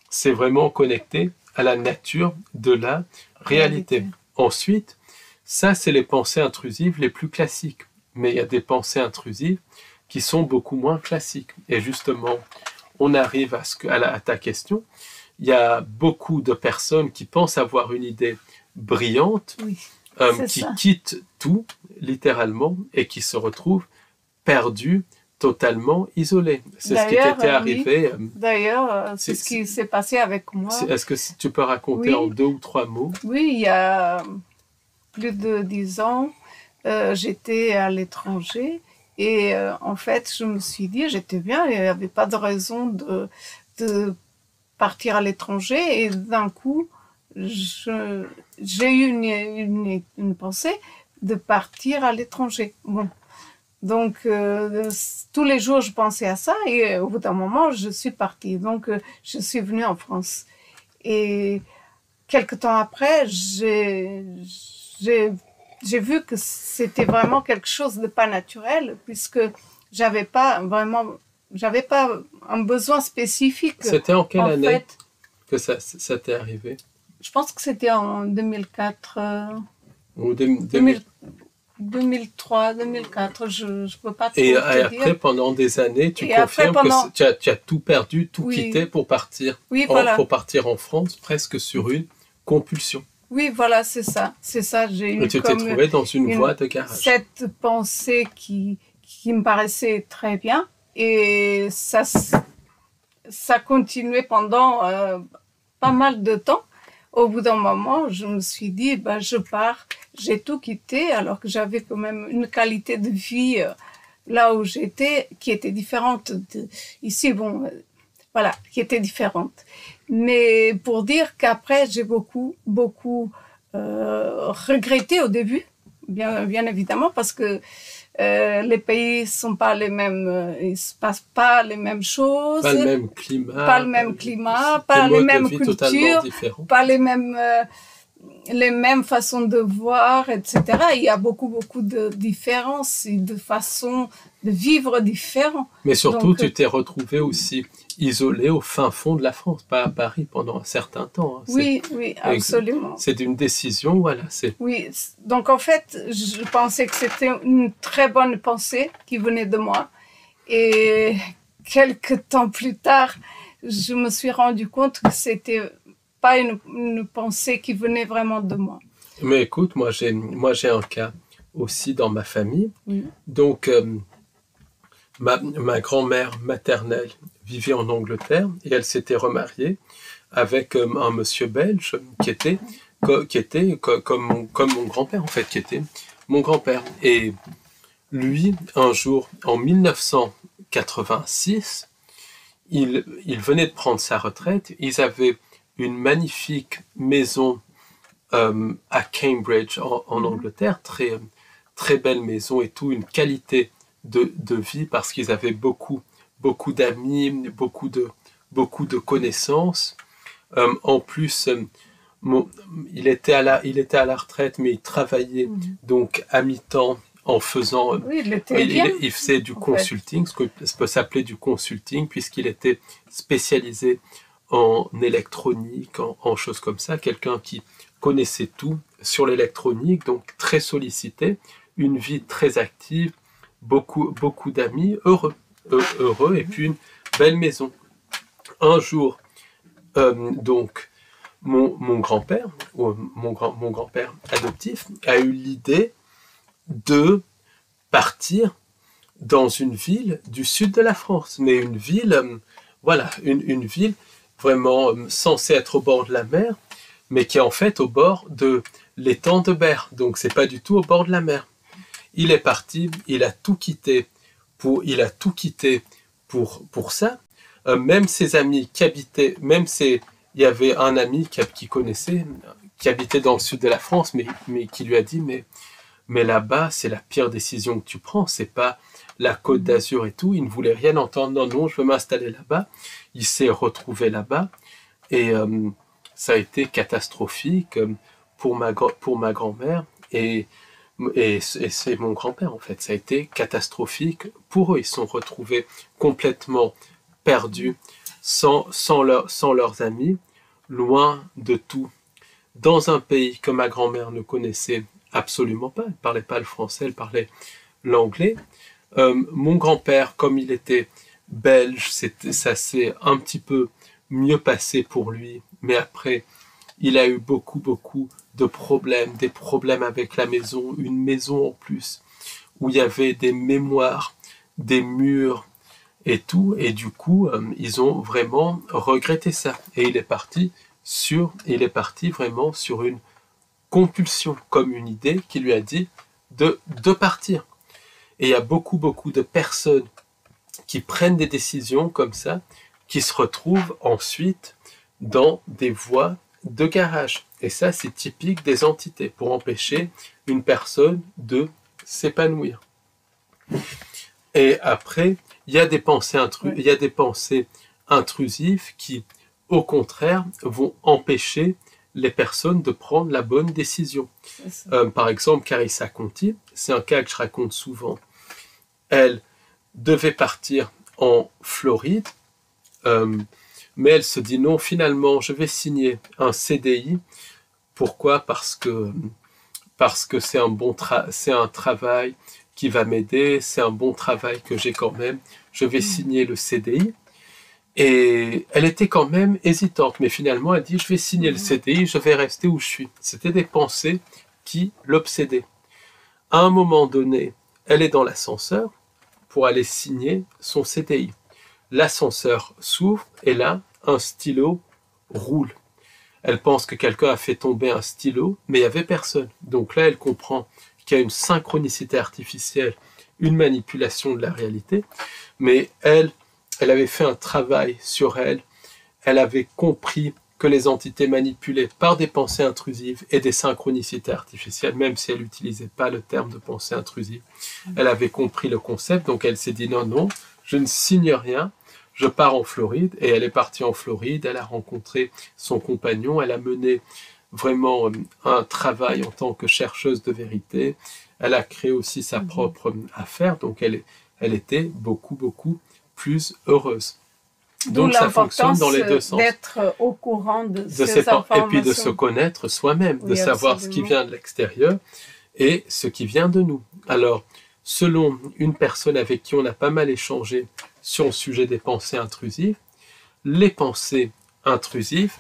Speaker 2: c'est vraiment connecté à la nature de la réalité. Ensuite, ça c'est les pensées intrusives les plus classiques. Mais il y a des pensées intrusives qui sont beaucoup moins classiques. Et justement, on arrive à ta question. Il y a beaucoup de personnes qui pensent avoir une idée brillante, qui quittent tout, littéralement, et qui se retrouvent perdus, totalement isolés. C'est ce qui t'était arrivé.
Speaker 1: D'ailleurs, c'est ce qui s'est passé avec moi.
Speaker 2: Est-ce que tu peux raconter en 2 ou 3 mots?
Speaker 1: Oui, il y a plus de 10 ans, j'étais à l'étranger. Et en fait, je me suis dit, j'étais bien, il n'y avait pas de raison de partir à l'étranger. Et d'un coup, j'ai eu une pensée de partir à l'étranger. Bon. Donc, tous les jours, je pensais à ça et au bout d'un moment, je suis partie. Donc, je suis venue en France. Et quelque temps après, j'ai vu que c'était vraiment quelque chose de pas naturel, puisque j'avais pas un besoin spécifique.
Speaker 2: C'était en quelle année que ça t'est arrivé?
Speaker 1: Je pense que c'était en 2004.
Speaker 2: Ou
Speaker 1: 2003, 2004, je peux pas trop
Speaker 2: te
Speaker 1: dire.
Speaker 2: Et après, pendant des années, tu confirmes que tu as tout perdu, tout quitté pour partir, pour partir en France, presque sur une compulsion.
Speaker 1: Oui, voilà, c'est ça. C'est ça, j'ai eu.
Speaker 2: Et tu t'es trouvé dans une voie de garage.
Speaker 1: Cette pensée qui me paraissait très bien, et ça continuait pendant pas mal de temps. Au bout d'un moment, je me suis dit, je pars. J'ai tout quitté, alors que j'avais quand même une qualité de vie là où j'étais, qui était différente ici. Bon, voilà, qui était différente. Mais pour dire qu'après, j'ai beaucoup regretté au début, bien évidemment, parce que les pays sont pas les mêmes, il se passe pas les mêmes choses,
Speaker 2: pas le même climat,
Speaker 1: pas les mêmes cultures, pas les mêmes façons de voir, etc. Il y a beaucoup de différences et de façons de vivre différentes.
Speaker 2: Mais surtout, tu t'es retrouvé aussi isolé au fin fond de la France, pas à Paris pendant un certain temps.
Speaker 1: Oui, absolument.
Speaker 2: C'est une décision, voilà.
Speaker 1: Oui, donc en fait, je pensais que c'était une très bonne pensée qui venait de moi. Et quelques temps plus tard, je me suis rendu compte que c'était pas une pensée qui venait vraiment de moi.
Speaker 2: Mais écoute, moi j'ai un cas aussi dans ma famille.
Speaker 1: Oui.
Speaker 2: Donc, ma grand-mère maternelle vivait en Angleterre et elle s'était remariée avec un monsieur belge qui était comme mon grand-père, en fait, qui était mon grand-père. Et lui, un jour, en 1986, il venait de prendre sa retraite. Ils avaient une magnifique maison à Cambridge, en Angleterre, très belle maison et tout, une qualité de vie parce qu'ils avaient beaucoup d'amis, beaucoup de connaissances. En plus, il était à la retraite, mais il travaillait donc à mi-temps en faisant...
Speaker 1: Oui, il était bien.
Speaker 2: Il faisait du consulting, ce que ça peut s'appeler du consulting, puisqu'il était spécialisé en électronique, en choses comme ça, quelqu'un qui connaissait tout sur l'électronique, donc très sollicité, une vie très active, beaucoup d'amis, heureux, et puis une belle maison. Un jour, donc, mon grand-père, mon grand-père adoptif, a eu l'idée de partir dans une ville du sud de la France, mais une ville, voilà, une ville vraiment censée être au bord de la mer, mais qui est en fait au bord de l'étang de Berre, donc c'est pas du tout au bord de la mer. Il est parti, il a tout quitté pour ça. Même ses amis qui habitaient, il y avait un ami qui connaissait, qui habitait dans le sud de la France, mais qui lui a dit, mais là-bas, c'est la pire décision que tu prends, c'est pas la Côte d'Azur et tout, il ne voulait rien entendre, non, je veux m'installer là-bas. Il s'est retrouvé là-bas, et ça a été catastrophique pour ma grand-mère, et c'est mon grand-père en fait, ça a été catastrophique pour eux, ils se sont retrouvés complètement perdus, sans leurs amis, loin de tout, dans un pays que ma grand-mère ne connaissait absolument pas, elle ne parlait pas le français, elle parlait l'anglais. Mon grand-père, comme il était belge, ça s'est un petit peu mieux passé pour lui, mais après, il a eu beaucoup de problèmes, des problèmes avec la maison, une maison en plus, où il y avait des mémoires, des murs et tout, et du coup, ils ont vraiment regretté ça. Et il est parti vraiment sur une compulsion, comme une idée qui lui a dit de partir. Et il y a beaucoup de personnes qui prennent des décisions comme ça, qui se retrouvent ensuite dans des voies de garage. Et ça, c'est typique des entités, pour empêcher une personne de s'épanouir. Et après, il y a des pensées intrusives qui, au contraire, vont empêcher les personnes de prendre la bonne décision. Par exemple, Carissa Conti, c'est un cas que je raconte souvent. Elle devait partir en Floride, mais elle se dit non, finalement, je vais signer un CDI. Pourquoi ? Parce que c'est un travail qui va m'aider, c'est un bon travail que j'ai quand même. Je vais signer le CDI. Et elle était quand même hésitante, mais finalement, elle dit, je vais signer le CDI, je vais rester où je suis. C'était des pensées qui l'obsédaient. À un moment donné, elle est dans l'ascenseur pour aller signer son CDI. L'ascenseur s'ouvre et là, un stylo roule. Elle pense que quelqu'un a fait tomber un stylo, mais il n'y avait personne. Donc là, elle comprend qu'il y a une synchronicité artificielle, une manipulation de la réalité, mais elle avait fait un travail sur elle, elle avait compris que les entités manipulaient par des pensées intrusives et des synchronicités artificielles, même si elle n'utilisait pas le terme de pensée intrusive. Elle avait compris le concept, donc elle s'est dit non, je ne signe rien, je pars en Floride, et elle est partie en Floride, elle a rencontré son compagnon, elle a mené vraiment un travail en tant que chercheuse de vérité, elle a créé aussi sa propre affaire, donc elle était beaucoup plus heureuse. Donc ça fonctionne dans les deux sens.
Speaker 1: D'être au courant de ces informations.
Speaker 2: Et puis de se connaître soi-même, de savoir absolument ce qui vient de l'extérieur et ce qui vient de nous. Alors, selon une personne avec qui on a pas mal échangé sur le sujet des pensées intrusives, les pensées intrusives,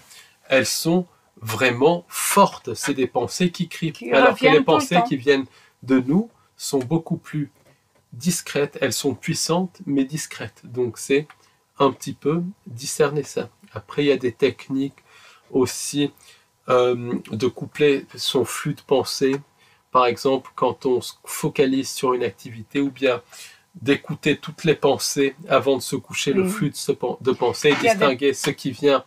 Speaker 2: elles sont vraiment fortes. C'est des pensées qui crient. Alors que les pensées qui viennent de nous sont beaucoup plus discrètes. Elles sont puissantes, mais discrètes. Donc c'est un petit peu discerner ça. Après, il y a des techniques aussi de coupler son flux de pensée. Par exemple, quand on se focalise sur une activité, ou bien d'écouter toutes les pensées avant de se coucher, le flux de pensée, distinguer ce qui vient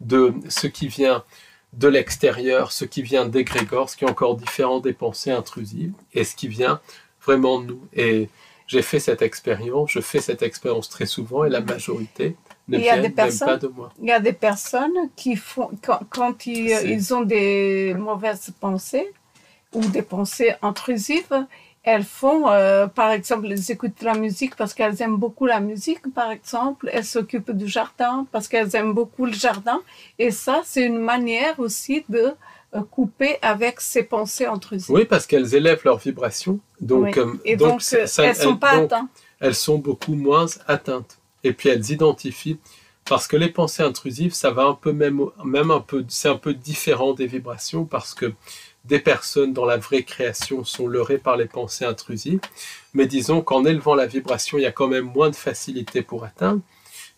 Speaker 2: de l'extérieur, ce qui vient d'égrégore, ce qui est encore différent des pensées intrusives, et ce qui vient vraiment de nous. Et je fais cette expérience très souvent, et la majorité ne vient même pas de moi.
Speaker 1: Il y a des personnes qui font, quand ils ont des mauvaises pensées, ou des pensées intrusives, elles font, par exemple, elles écoutent la musique parce qu'elles aiment beaucoup la musique, par exemple. Elles s'occupent du jardin parce qu'elles aiment beaucoup le jardin. Et ça, c'est une manière aussi de couper avec ces pensées intrusives.
Speaker 2: Oui, parce qu'elles élèvent leur vibration. Donc,
Speaker 1: oui. Et donc, elles sont pas atteintes.
Speaker 2: Elles sont beaucoup moins atteintes. Et puis, elles identifient. Parce que les pensées intrusives, ça va un peu même un peu, c'est un peu différent des vibrations parce que des personnes dans la vraie création sont leurrées par les pensées intrusives. Mais disons qu'en élevant la vibration, il y a quand même moins de facilité pour atteindre.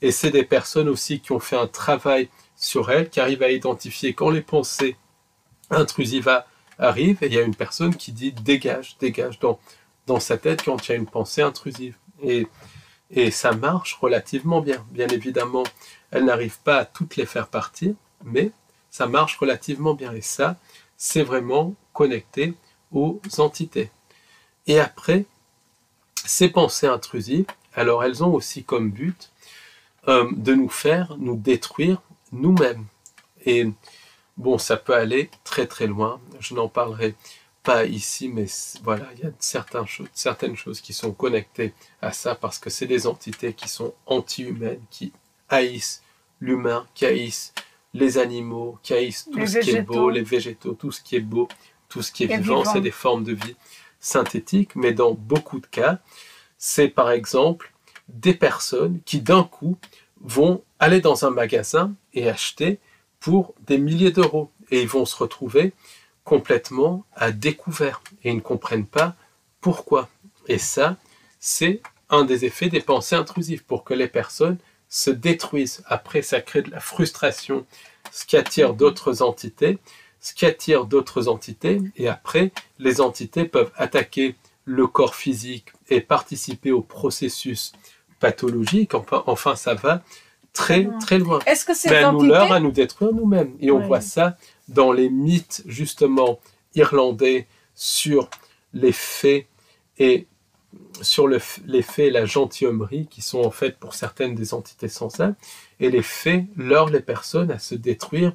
Speaker 2: Et c'est des personnes aussi qui ont fait un travail sur elles, qui arrivent à identifier quand les pensées intrusives arrivent. Et il y a une personne qui dit dégage dans sa tête quand il y a une pensée intrusive. Et ça marche relativement bien. Bien évidemment, elle n'arrive pas à toutes les faire partir, mais ça marche relativement bien. Et ça, c'est vraiment connecté aux entités. Et après, ces pensées intrusives, alors elles ont aussi comme but de nous faire nous détruire nous-mêmes. Et bon, ça peut aller très très loin. Je n'en parlerai pas ici, mais voilà, il y a certaines choses qui sont connectées à ça parce que c'est des entités qui sont anti-humaines, qui haïssent l'humain, qui haïssent les animaux, qui haïssent tout ce qui est beau, les végétaux, tout ce qui est beau, tout ce qui est vivant, c'est des formes de vie synthétiques, mais dans beaucoup de cas, c'est par exemple des personnes qui d'un coup vont aller dans un magasin et acheter pour des milliers d'euros et ils vont se retrouver complètement à découvert et ils ne comprennent pas pourquoi. Et ça, c'est un des effets des pensées intrusives pour que les personnes se détruisent. Après, ça crée de la frustration, ce qui attire d'autres entités, et après, les entités peuvent attaquer le corps physique et participer au processus pathologique. Enfin ça va très très loin.
Speaker 1: Est-ce que
Speaker 2: elles nous leurrent à nous détruire nous-mêmes. Et on voit ça dans les mythes justement irlandais sur les fées et sur les fées et la gentilhommerie qui sont en fait pour certaines des entités sans âme. Et les fées leurrent les personnes à se détruire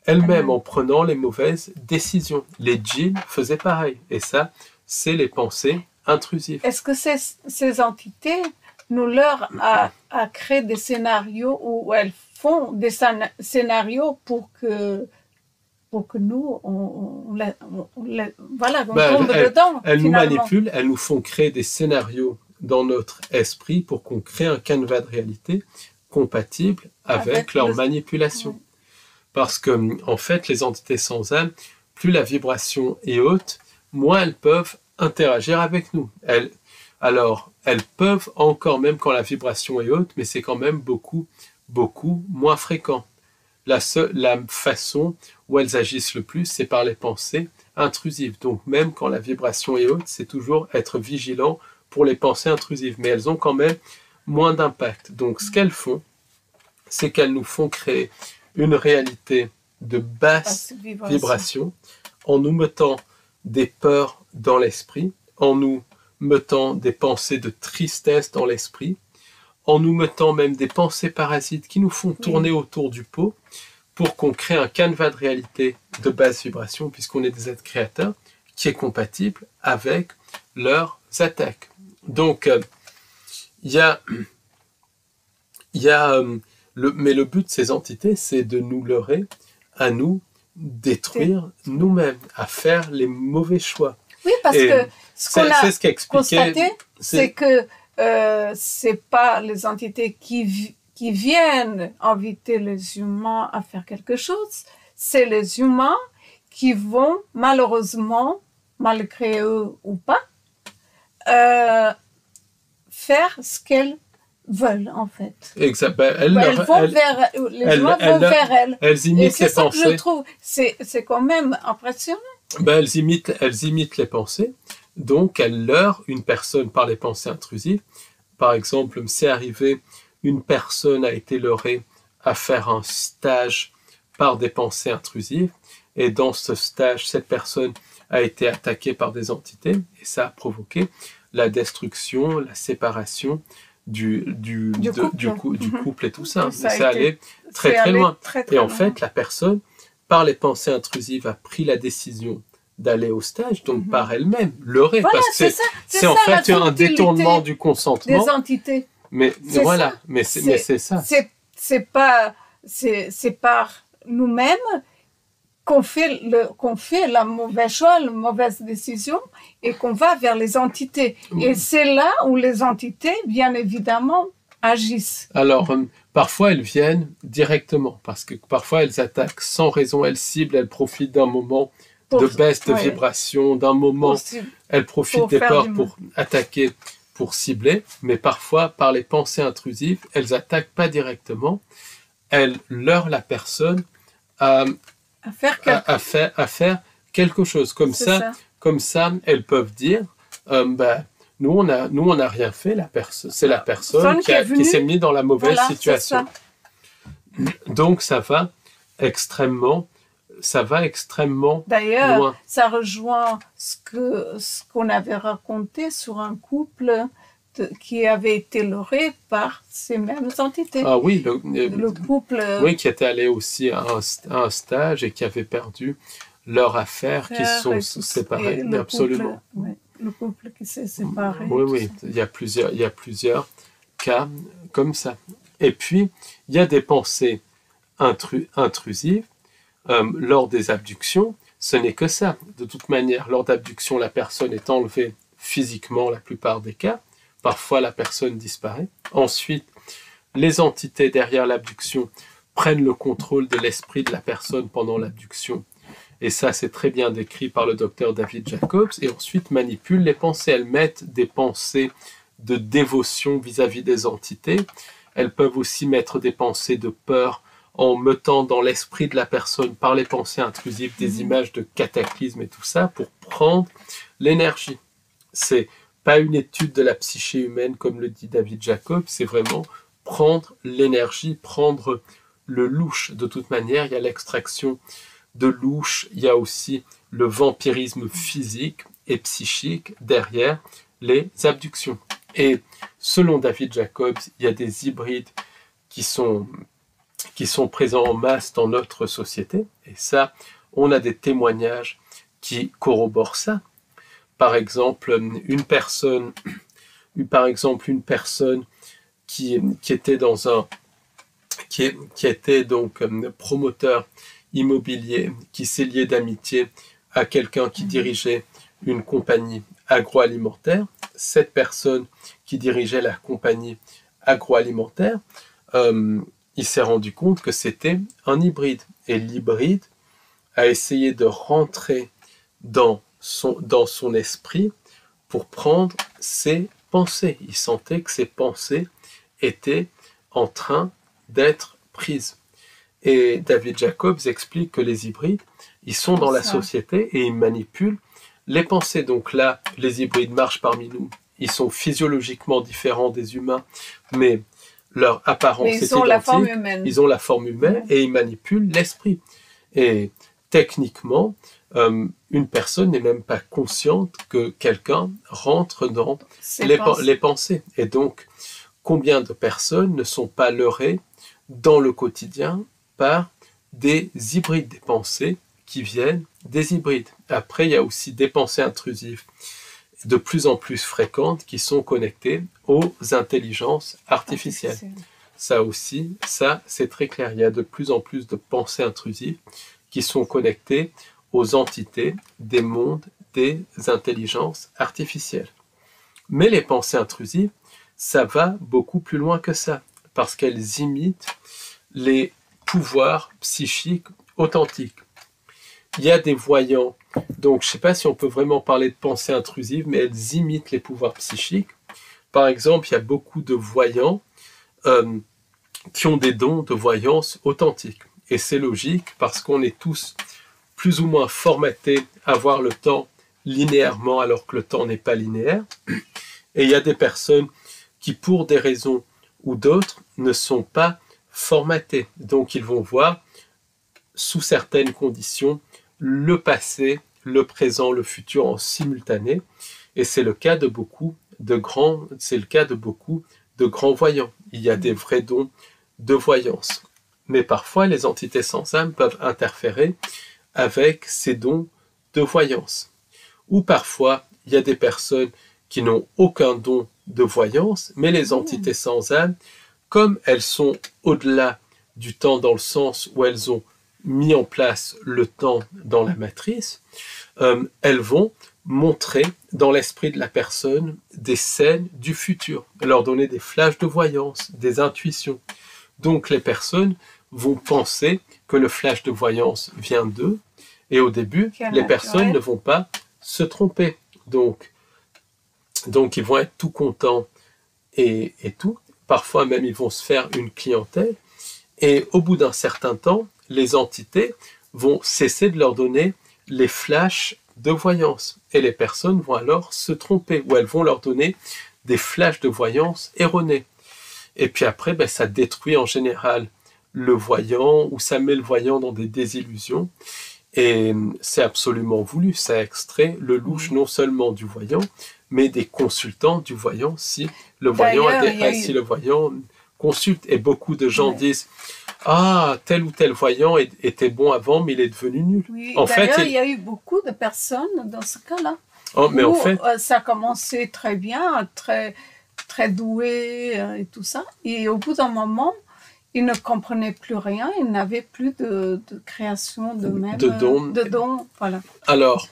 Speaker 2: elles-mêmes en prenant les mauvaises décisions. Les djinns faisaient pareil. Et ça, c'est les pensées intrusives.
Speaker 1: Est-ce que ces entités nous leurrent à créer des scénarios où elles font des scénarios pour que nous, on tombe dedans.
Speaker 2: Elles nous manipulent, elles nous font créer des scénarios dans notre esprit pour qu'on crée un canevas de réalité compatible avec leur manipulation. Oui. Parce que, en fait, les entités sans âme, plus la vibration est haute, moins elles peuvent interagir avec nous. Elles peuvent encore, même quand la vibration est haute, mais c'est quand même beaucoup moins fréquent. La façon où elles agissent le plus, c'est par les pensées intrusives. Donc même quand la vibration est haute, c'est toujours être vigilant pour les pensées intrusives. Mais elles ont quand même moins d'impact. Donc ce qu'elles font, c'est qu'elles nous font créer une réalité de basse vibration en nous mettant des peurs dans l'esprit, en nous mettant des pensées de tristesse dans l'esprit, en nous mettant même des pensées parasites qui nous font tourner autour du pot pour qu'on crée un canevas de réalité de basse vibration, puisqu'on est des êtres créateurs, qui est compatible avec leurs attaques. Donc, mais le but de ces entités, c'est de nous leurrer, à nous détruire nous-mêmes, à faire les mauvais choix.
Speaker 1: Oui, parce que ce qu'on a constaté, c'est que c'est pas les entités qui viennent inviter les humains à faire quelque chose, c'est les humains qui vont malheureusement, malgré eux ou pas, faire ce qu'elles veulent en fait.
Speaker 2: Exact.
Speaker 1: Les humains vont vers elles.
Speaker 2: Elles imitent les pensées. C'est ça
Speaker 1: que je trouve, c'est quand même impressionnant.
Speaker 2: Elles imitent les pensées, donc elles leurrent une personne par les pensées intrusives. Par exemple, c'est arrivé, une personne a été leurrée à faire un stage par des pensées intrusives, et dans ce stage, cette personne a été attaquée par des entités, et ça a provoqué la destruction, la séparation du couple et tout ça. Ça allait très très loin. Et en fait, la personne, par les pensées intrusives, a pris la décision d'aller au stage, donc par elle-même, leurrer,
Speaker 1: Voilà,
Speaker 2: parce que c'est en
Speaker 1: ça,
Speaker 2: fait
Speaker 1: la
Speaker 2: un
Speaker 1: subtilité
Speaker 2: détournement du consentement.
Speaker 1: des entités.
Speaker 2: Mais
Speaker 1: C'est
Speaker 2: voilà,
Speaker 1: ça.
Speaker 2: mais c'est ça.
Speaker 1: C'est par nous-mêmes qu'on fait la mauvaise choix, la mauvaise décision et qu'on va vers les entités. Et c'est là où les entités, bien évidemment, agissent.
Speaker 2: Alors, parfois, elles viennent directement, parce que parfois, elles attaquent sans raison, elles ciblent, elles profitent d'un moment de baisse de vibration, d'un moment, elles profitent des peurs pour attaquer, pour cibler, mais parfois, par les pensées intrusives, elles n'attaquent pas directement, elles leurrent la personne à faire quelque chose. Comme ça, elles peuvent dire, nous, on n'a rien fait, c'est la personne qui s'est mise dans la mauvaise situation. Donc, ça va extrêmement
Speaker 1: D'ailleurs,
Speaker 2: loin.
Speaker 1: Ça rejoint ce qu'on avait raconté sur un couple qui avait été leurré par ces mêmes entités.
Speaker 2: Ah oui,
Speaker 1: le couple...
Speaker 2: Oui, qui était allé aussi à un stage et qui avait perdu leur affaire, qui se sont séparés. Absolument.
Speaker 1: Le couple qui s'est séparé.
Speaker 2: Oui, il y a plusieurs cas comme ça. Et puis, il y a des pensées intrusives lors des abductions. Ce n'est que ça. De toute manière, lors d'abduction, la personne est enlevée physiquement la plupart des cas. Parfois, la personne disparaît. Ensuite, les entités derrière l'abduction prennent le contrôle de l'esprit de la personne pendant l'abduction. Et ça, c'est très bien décrit par le docteur David Jacobs. Et ensuite, manipulent les pensées. Elles mettent des pensées de dévotion vis-à-vis des entités. Elles peuvent aussi mettre des pensées de peur en mettant dans l'esprit de la personne, par les pensées intrusives, des images de cataclysme et tout ça, pour prendre l'énergie. C'est pas une étude de la psyché humaine, comme le dit David Jacobs, c'est vraiment prendre l'énergie, prendre le louche. De toute manière, il y a l'extraction de louche, il y a aussi le vampirisme physique et psychique derrière les abductions. Et selon David Jacobs, il y a des hybrides qui sont présents en masse dans notre société. Et ça, on a des témoignages qui corroborent ça. Par exemple, une personne qui était qui était donc promoteur immobilier, qui s'est lié d'amitié à quelqu'un qui dirigeait une compagnie agroalimentaire. Cette personne qui dirigeait la compagnie agroalimentaire, il s'est rendu compte que c'était un hybride. Et l'hybride a essayé de rentrer dans son esprit pour prendre ses pensées. Il sentait que ses pensées étaient en train d'être prises. Et David Jacobs explique que les hybrides, ils sont dans la société et ils manipulent les pensées. Donc là, les hybrides marchent parmi nous. Ils sont physiologiquement différents des humains, mais leur apparence est identique. Ils ont la forme humaine et ils manipulent l'esprit. Et techniquement, une personne n'est même pas consciente que quelqu'un rentre dans les pensées. Et donc, combien de personnes ne sont pas leurrées dans le quotidien par des hybrides, des pensées qui viennent des hybrides. Après, il y a aussi des pensées intrusives de plus en plus fréquentes qui sont connectées aux intelligences artificielles. Ça aussi, c'est très clair. Il y a de plus en plus de pensées intrusives qui sont connectées aux entités des mondes des intelligences artificielles. Mais les pensées intrusives, ça va beaucoup plus loin que ça, parce qu'elles imitent les pouvoirs psychiques authentiques. Il y a des voyants, donc je ne sais pas si on peut vraiment parler de pensées intrusives, mais elles imitent les pouvoirs psychiques. Par exemple, il y a beaucoup de voyants qui ont des dons de voyance authentiques. Et c'est logique parce qu'on est tous plus ou moins formatés à voir le temps linéairement alors que le temps n'est pas linéaire. Et il y a des personnes qui, pour des raisons ou d'autres, ne sont pas formatées. Donc ils vont voir, sous certaines conditions, le passé, le présent, le futur en simultané. Et c'est le cas de beaucoup de grands voyants. Il y a des vrais dons de voyance. Mais parfois, les entités sans âme peuvent interférer avec ces dons de voyance. Ou parfois, il y a des personnes qui n'ont aucun don de voyance, mais les entités sans âme, comme elles sont au-delà du temps dans le sens où elles ont mis en place le temps dans la matrice, elles vont montrer dans l'esprit de la personne des scènes du futur, leur donner des flashs de voyance, des intuitions. Donc les personnes vont penser que le flash de voyance vient d'eux, et au début, les personnes ne vont pas se tromper. Donc ils vont être tout contents et tout. Parfois même, ils vont se faire une clientèle. Et au bout d'un certain temps, les entités vont cesser de leur donner les flashs de voyance. Et les personnes vont alors se tromper, ou elles vont leur donner des flashs de voyance erronés. Et puis après, ça détruit en général le voyant, ou ça met le voyant dans des désillusions. Et c'est absolument voulu, ça extrait le louche non seulement du voyant, mais des consultants du voyant si le voyant, si le voyant consulte. Et beaucoup de gens disent « Ah, tel ou tel voyant était bon avant, mais il est devenu nul. »
Speaker 1: Oui, d'ailleurs, il y a eu beaucoup de personnes dans ce cas-là.
Speaker 2: Mais en fait,
Speaker 1: ça a commencé très bien, très, très doué et tout ça. Et au bout d'un moment, ils ne comprenaient plus rien, ils n'avaient plus de création de dons. Voilà.
Speaker 2: Alors,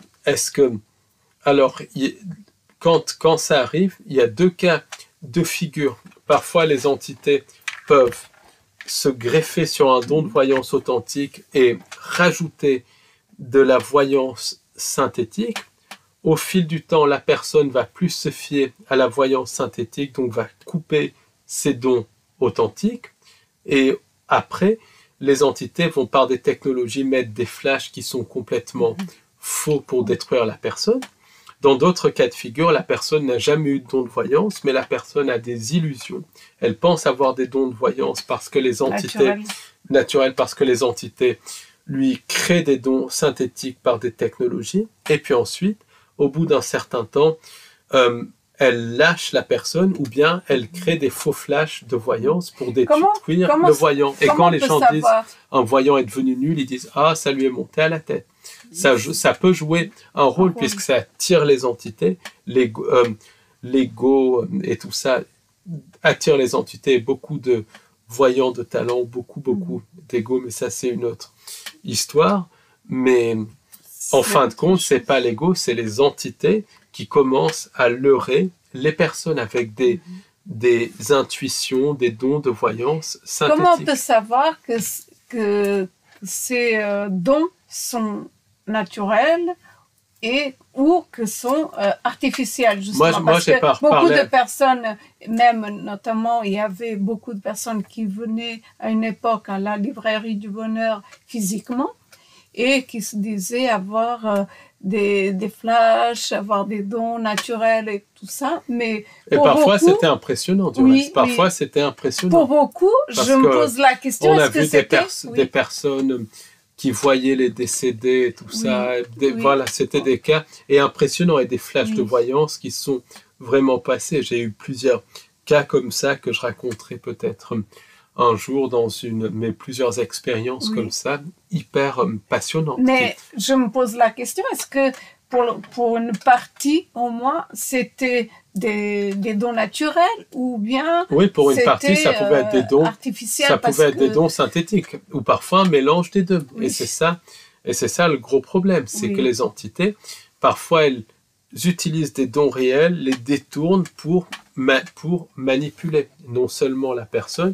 Speaker 2: quand ça arrive, il y a deux cas de figure. Parfois, les entités peuvent se greffer sur un don de voyance authentique et rajouter de la voyance synthétique. Au fil du temps, la personne va plus se fier à la voyance synthétique, donc va couper ses dons authentiques. Et après, les entités vont par des technologies mettre des flashs qui sont complètement faux pour détruire la personne. Dans d'autres cas de figure, la personne n'a jamais eu de don de voyance, mais la personne a des illusions. Elle pense avoir des dons de voyance parce que les entités naturelles, parce que les entités lui créent des dons synthétiques par des technologies. Et puis ensuite, au bout d'un certain temps, elle lâche la personne ou bien elle crée des faux flashs de voyance pour détruire le voyant. Et quand les gens disent un voyant est devenu nul, ils disent « Ah, ça lui est monté à la tête ». Ça peut jouer un rôle puisque ça attire les entités, l'ego et tout ça attire les entités, beaucoup de voyants de talent, beaucoup d'ego, mais ça c'est une autre histoire. Mais en fin de compte, c'est pas l'ego, c'est les entités qui commencent à leurrer les personnes avec des intuitions, des dons de voyance synthétiques.
Speaker 1: Comment on peut savoir que ces dons sont naturels ou que sont artificiels, justement, parce que beaucoup de personnes, même notamment, il y avait beaucoup de personnes qui venaient à une époque à la librairie du bonheur physiquement et qui se disaient avoir des flashs, avoir des dons naturels et tout ça, mais
Speaker 2: et parfois c'était impressionnant du reste. Parfois c'était impressionnant.
Speaker 1: Pour beaucoup, je me pose la question,
Speaker 2: on a vu des personnes qui voyaient les décédés et tout ça. Voilà, c'était des cas et impressionnants et des flashs de voyance qui sont vraiment passés. J'ai eu plusieurs cas comme ça que je raconterai peut-être un jour dans mais plusieurs expériences comme ça, hyper passionnantes.
Speaker 1: Mais je me pose la question, est-ce que pour une partie, au moins, c'était des dons naturels ou bien
Speaker 2: oui, pour une partie, ça pouvait être des dons
Speaker 1: artificiels,
Speaker 2: ça pouvait être des dons synthétiques ou parfois un mélange des deux. Et c'est ça le gros problème, c'est que les entités, parfois elles utilisent des dons réels, les détournent pour manipuler non seulement la personne,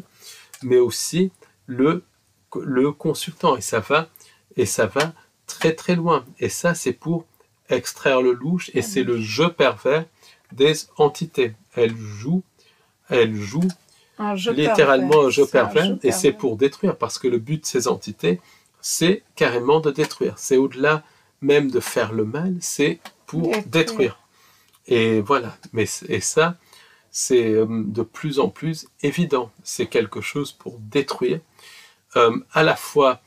Speaker 2: mais aussi le consultant. Et ça va très très loin. Et ça, c'est pour extraire le louche et c'est le jeu pervers des entités. Elles jouent littéralement un jeu pervers et c'est pour détruire parce que le but de ces entités, c'est carrément de détruire. C'est au-delà même de faire le mal, c'est pour détruire. Et voilà. Et ça, c'est de plus en plus évident. C'est quelque chose pour détruire. À la fois,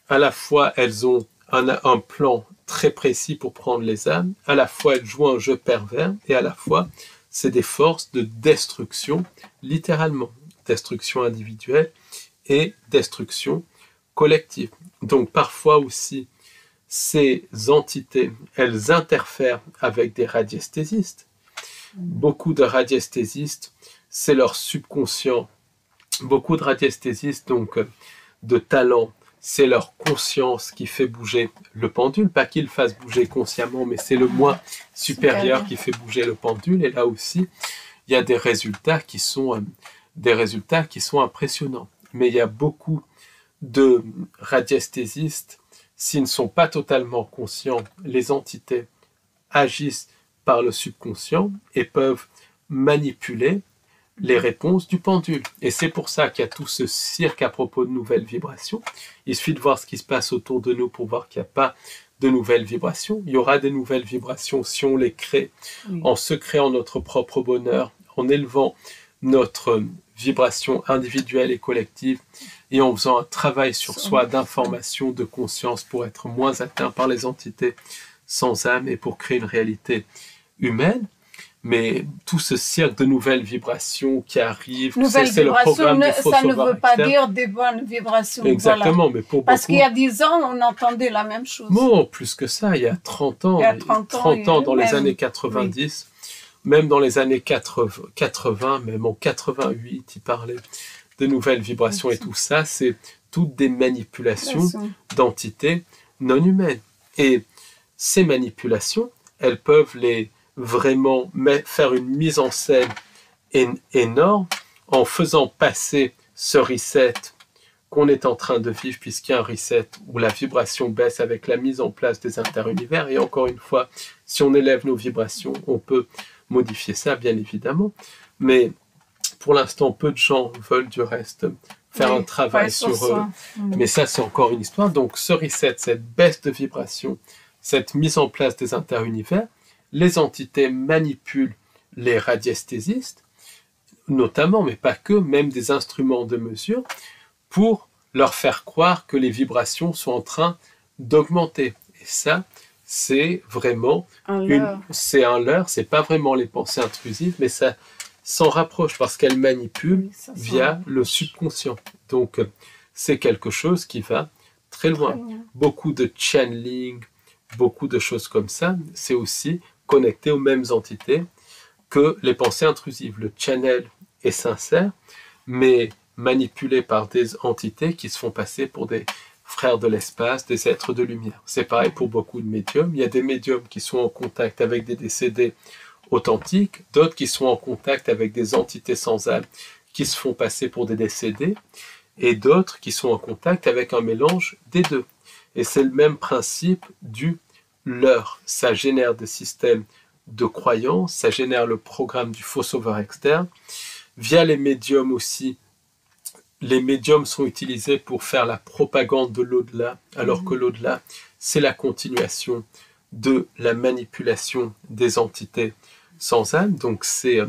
Speaker 2: elles ont un plan très précis pour prendre les âmes. À la fois, elles jouent un jeu pervers. Et à la fois, c'est des forces de destruction, littéralement. Destruction individuelle et destruction collective. Donc, parfois aussi, ces entités, elles interfèrent avec des radiesthésistes. Beaucoup de radiesthésistes, c'est leur subconscient. Beaucoup de radiesthésistes, donc de talent, c'est leur conscience qui fait bouger le pendule. Pas qu'ils le fassent bouger consciemment, mais c'est le moi supérieur qui fait bouger le pendule. Et là aussi, il y a des résultats qui sont impressionnants. Mais il y a beaucoup de radiesthésistes, s'ils ne sont pas totalement conscients, les entités agissent par le subconscient et peuvent manipuler les réponses du pendule. Et c'est pour ça qu'il y a tout ce cirque à propos de nouvelles vibrations. Il suffit de voir ce qui se passe autour de nous pour voir qu'il n'y a pas de nouvelles vibrations. Il y aura des nouvelles vibrations si on les crée, en se créant notre propre bonheur, en élevant notre vibration individuelle et collective, et en faisant un travail sur soi d'information, de conscience, pour être moins atteint par les entités sans âme et pour créer une réalité humaine. Mais tout ce cirque de nouvelles vibrations qui arrivent, c'est le programme du faux
Speaker 1: ça ne
Speaker 2: sauveur
Speaker 1: veut pas
Speaker 2: externe.
Speaker 1: dire des bonnes vibrations.
Speaker 2: Exactement, mais pour
Speaker 1: Parce
Speaker 2: beaucoup...
Speaker 1: qu'il y a 10 ans, on entendait la même chose.
Speaker 2: Non, plus que ça, il y a 30 ans.
Speaker 1: Il y a 30
Speaker 2: ans dans les années 90, même dans les années 80, même en 88, il parlait de nouvelles vibrations et tout ça, c'est toutes des manipulations d'entités non humaines. Et ces manipulations, elles peuvent vraiment faire une mise en scène énorme en faisant passer ce reset qu'on est en train de vivre, puisqu'il y a un reset où la vibration baisse avec la mise en place des interunivers. Et encore une fois, si on élève nos vibrations, on peut modifier ça, bien évidemment. Mais pour l'instant, peu de gens veulent du reste faire un travail sur eux. Mais ça, c'est encore une histoire. Donc, ce reset, cette baisse de vibration, cette mise en place des interunivers, les entités manipulent les radiesthésistes, notamment, mais pas que, même des instruments de mesure, pour leur faire croire que les vibrations sont en train d'augmenter. Et ça, c'est vraiment un leurre. C'est pas vraiment les pensées intrusives, mais ça s'en rapproche parce qu'elles manipulent via le subconscient. Donc, c'est quelque chose qui va très loin. Beaucoup de channeling, beaucoup de choses comme ça, c'est aussi connecté aux mêmes entités que les pensées intrusives. Le channel est sincère, mais manipulé par des entités qui se font passer pour des frères de l'espace, des êtres de lumière. C'est pareil pour beaucoup de médiums. Il y a des médiums qui sont en contact avec des décédés authentiques, d'autres qui sont en contact avec des entités sans âme qui se font passer pour des décédés, et d'autres qui sont en contact avec un mélange des deux. Et c'est le même principe du leurre. Ça génère des systèmes de croyances, ça génère le programme du faux sauveur externe. Via les médiums aussi, les médiums sont utilisés pour faire la propagande de l'au-delà, alors que l'au-delà, c'est la continuation de la manipulation des entités sans âme. Donc c'est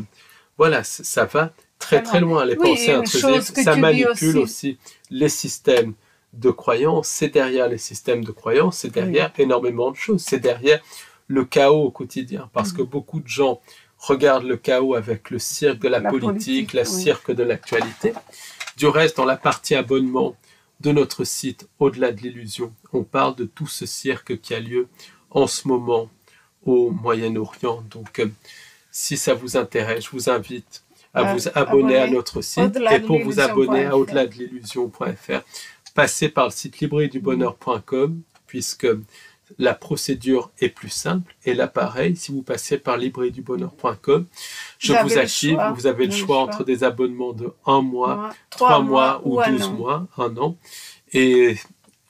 Speaker 2: ça va très très loin. Les pensées intrusives, ça manipule aussi les systèmes de croyances. C'est derrière les systèmes de croyances, c'est derrière énormément de choses. C'est derrière le chaos au quotidien, parce que beaucoup de gens regardent le chaos avec le cirque de la politique, le cirque de l'actualité. Du reste, dans la partie abonnement de notre site Au-delà de l'illusion, on parle de tout ce cirque qui a lieu en ce moment au Moyen-Orient. Donc, si ça vous intéresse, je vous invite à vous abonner à notre site. Et pour vous abonner à au-delà de l'illusion.fr, passez par le site librairidubonheur.com, puisque la procédure est plus simple. Et là, pareil, si vous passez par librairidubonheur.com, je vous active. Vous avez le choix entre des abonnements de 1 mois, 3 mois ou 12 mois, 1 an. Et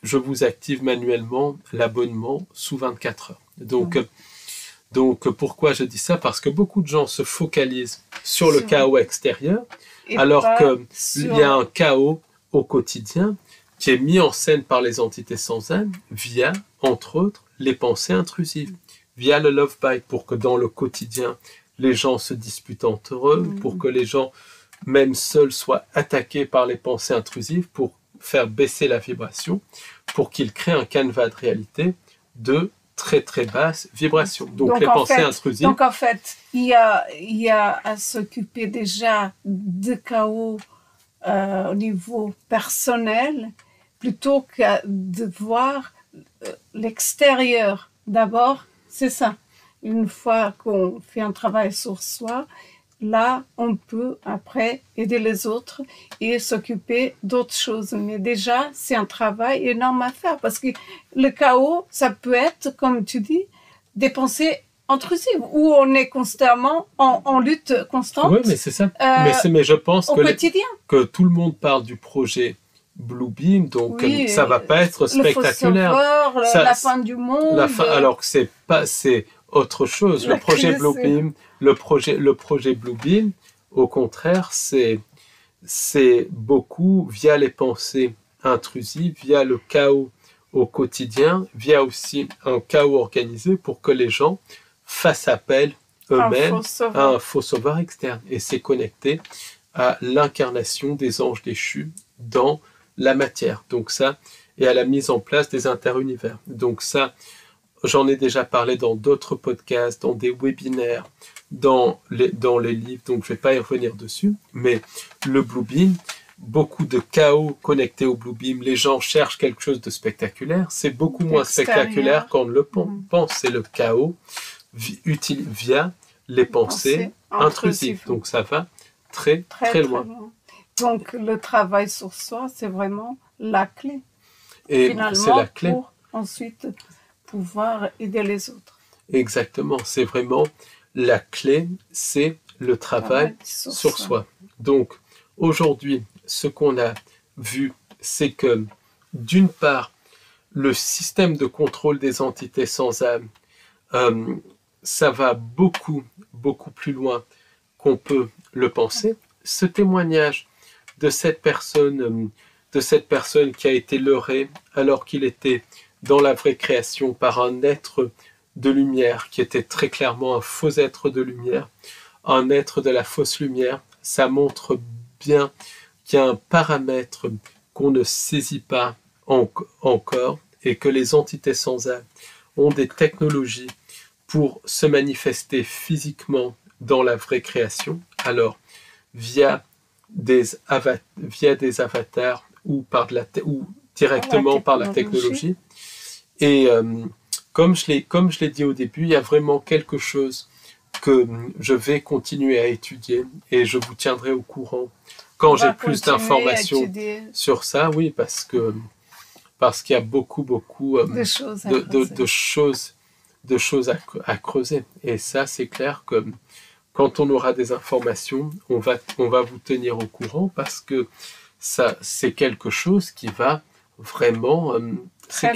Speaker 2: je vous active manuellement l'abonnement sous 24 heures. Donc, pourquoi je dis ça? Parce que beaucoup de gens se focalisent sur le chaos extérieur, alors qu'il y a un chaos au quotidien qui est mis en scène par les entités sans âme via, entre autres, les pensées intrusives, via le love bite, pour que dans le quotidien, les gens se disputent entre eux, pour que les gens, même seuls, soient attaqués par les pensées intrusives, pour faire baisser la vibration, pour qu'ils créent un canevas de réalité de très très basse vibration. Donc les pensées intrusives...
Speaker 1: Donc en fait, il y a à s'occuper déjà de chaos au niveau personnel, plutôt que de voir l'extérieur d'abord, c'est ça. Une fois qu'on fait un travail sur soi, là, on peut après aider les autres et s'occuper d'autres choses. Mais déjà, c'est un travail énorme à faire parce que le chaos, ça peut être, comme tu dis, des pensées intrusives où on est constamment en lutte constante.
Speaker 2: Oui, mais c'est ça. Mais je pense
Speaker 1: au quotidien.
Speaker 2: Que tout le monde parle du projet Bluebeam, donc
Speaker 1: Oui,
Speaker 2: ça va pas être spectaculaire.
Speaker 1: Le faux sauveur, la fin du monde.
Speaker 2: Alors que c'est autre chose. Le projet Bluebeam, le projet Bluebeam, au contraire, c'est beaucoup via les pensées intrusives, via le chaos au quotidien, via aussi un chaos organisé pour que les gens fassent appel eux-mêmes à un faux sauveur externe. Et c'est connecté à l'incarnation des anges déchus dans la matière. Donc ça, et à la mise en place des interunivers. Donc ça, j'en ai déjà parlé dans d'autres podcasts, dans des webinaires, dans les livres, donc je ne vais pas y revenir dessus. Mais le Bluebeam, beaucoup de chaos connecté au Bluebeam, les gens cherchent quelque chose de spectaculaire, c'est beaucoup moins spectaculaire qu'on ne le pense. C'est le chaos via les pensées intrusives. Donc ça va très loin.
Speaker 1: Donc le travail sur soi, c'est vraiment la clé.
Speaker 2: Et
Speaker 1: finalement,
Speaker 2: c'est la clé.
Speaker 1: Pour ensuite pouvoir aider les autres.
Speaker 2: Exactement, c'est vraiment la clé, c'est le travail sur soi. Donc aujourd'hui, ce qu'on a vu, c'est que d'une part, le système de contrôle des entités sans âme, ça va beaucoup plus loin qu'on peut le penser. Ce témoignage de cette personne qui a été leurrée alors qu'il était dans la vraie création par un être de lumière qui était très clairement un faux être de lumière, un être de la fausse lumière, ça montre bien qu'il y a un paramètre qu'on ne saisit pas encore et que les entités sans âme ont des technologies pour se manifester physiquement dans la vraie création, alors via des avatars ou directement par la technologie. Et comme je l'ai dit au début, il y a vraiment quelque chose que je vais continuer à étudier et je vous tiendrai au courant quand j'ai plus d'informations sur ça. Oui, parce qu'il y a beaucoup de choses à creuser. Et ça, c'est clair que quand on aura des informations, on va vous tenir au courant parce que ça, c'est quelque chose qui va vraiment, très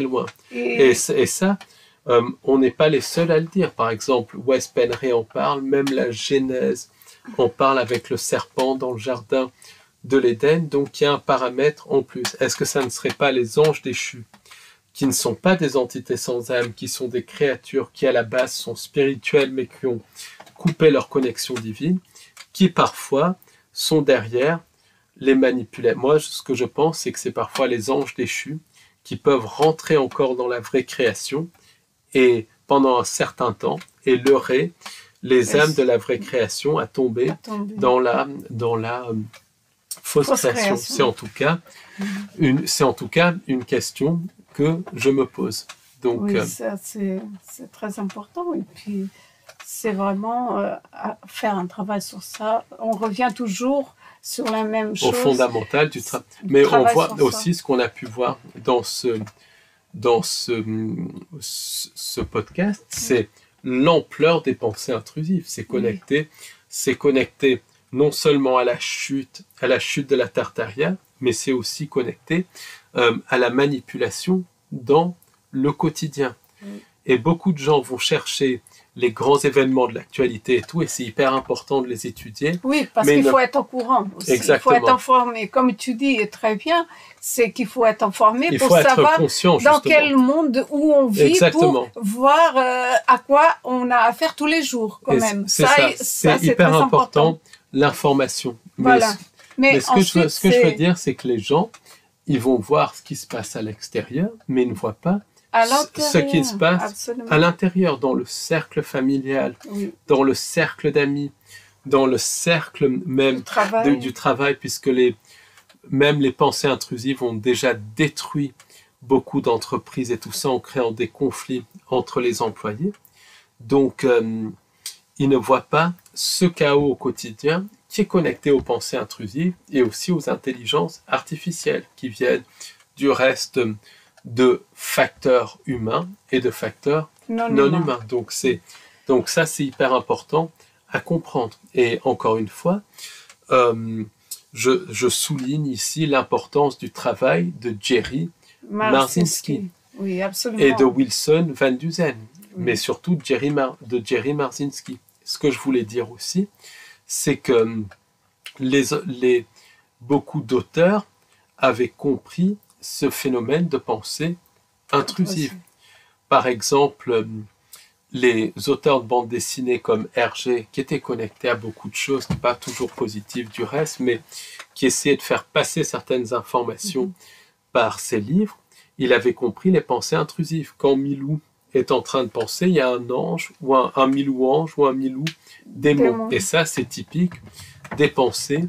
Speaker 2: loin. Et ça, on n'est pas les seuls à le dire. Par exemple, Wes Penry en parle, même la Genèse en parle avec le serpent dans le jardin de l'Éden. Donc il y a un paramètre en plus. Est-ce que ça ne serait pas les anges déchus qui ne sont pas des entités sans âme, qui sont des créatures qui à la base sont spirituelles mais qui ont coupé leur connexion divine, qui parfois sont derrière les manipulés. Moi, ce que je pense, c'est que c'est parfois les anges déchus qui peuvent rentrer encore dans la vraie création et pendant un certain temps et leurrer les âmes de la vraie création à tomber dans la fausse création. C'est en tout cas une question que je me pose. Donc,
Speaker 1: oui, ça c'est très important. Et puis, c'est vraiment à faire un travail sur ça. On revient toujours sur la même chose.
Speaker 2: Au fondamental du travail. Mais on voit aussi ce qu'on a pu voir dans ce podcast, c'est l'ampleur des pensées intrusives. C'est connecté non seulement à la chute de la Tartaria, mais c'est aussi connecté à la manipulation dans le quotidien. Et beaucoup de gens vont chercher les grands événements de l'actualité et tout, et c'est hyper important de les étudier.
Speaker 1: Oui, parce qu'il faut être au courant aussi.
Speaker 2: Exactement.
Speaker 1: Il faut être informé. Comme tu dis très bien, c'est qu'il faut être informé pour savoir
Speaker 2: conscient,
Speaker 1: dans quel monde où on vit. Exactement. Pour voir à quoi on a affaire tous les jours quand même.
Speaker 2: C'est hyper important, l'information.
Speaker 1: Voilà.
Speaker 2: Mais ce que je veux dire, c'est que les gens, ils vont voir ce qui se passe à l'extérieur, mais ils ne voient pas ce qui se passe à l'intérieur, dans le cercle familial, dans le cercle d'amis, dans le cercle même du travail, puisque même les pensées intrusives ont déjà détruit beaucoup d'entreprises et tout ça en créant des conflits entre les employés. Donc, ils ne voient pas ce chaos au quotidien qui est connecté aux pensées intrusives et aussi aux intelligences artificielles qui viennent du reste de facteurs humains et de facteurs non humains. Donc ça, c'est hyper important à comprendre. Et encore une fois, je souligne ici l'importance du travail de Jerry Marzinsky
Speaker 1: oui, absolument.
Speaker 2: et de Wilson Van Dusen, mais surtout de Jerry Marzinsky. Ce que je voulais dire aussi, c'est que beaucoup d'auteurs avaient compris ce phénomène de pensée intrusive. Par exemple, les auteurs de bande dessinée comme Hergé, qui étaient connectés à beaucoup de choses, pas toujours positives du reste, mais qui essayaient de faire passer certaines informations par ses livres, il avait compris les pensées intrusives. Quand Milou est en train de penser, il y a un ange, ou un Milou-ange, ou un Milou-démon. Et ça, c'est typique des pensées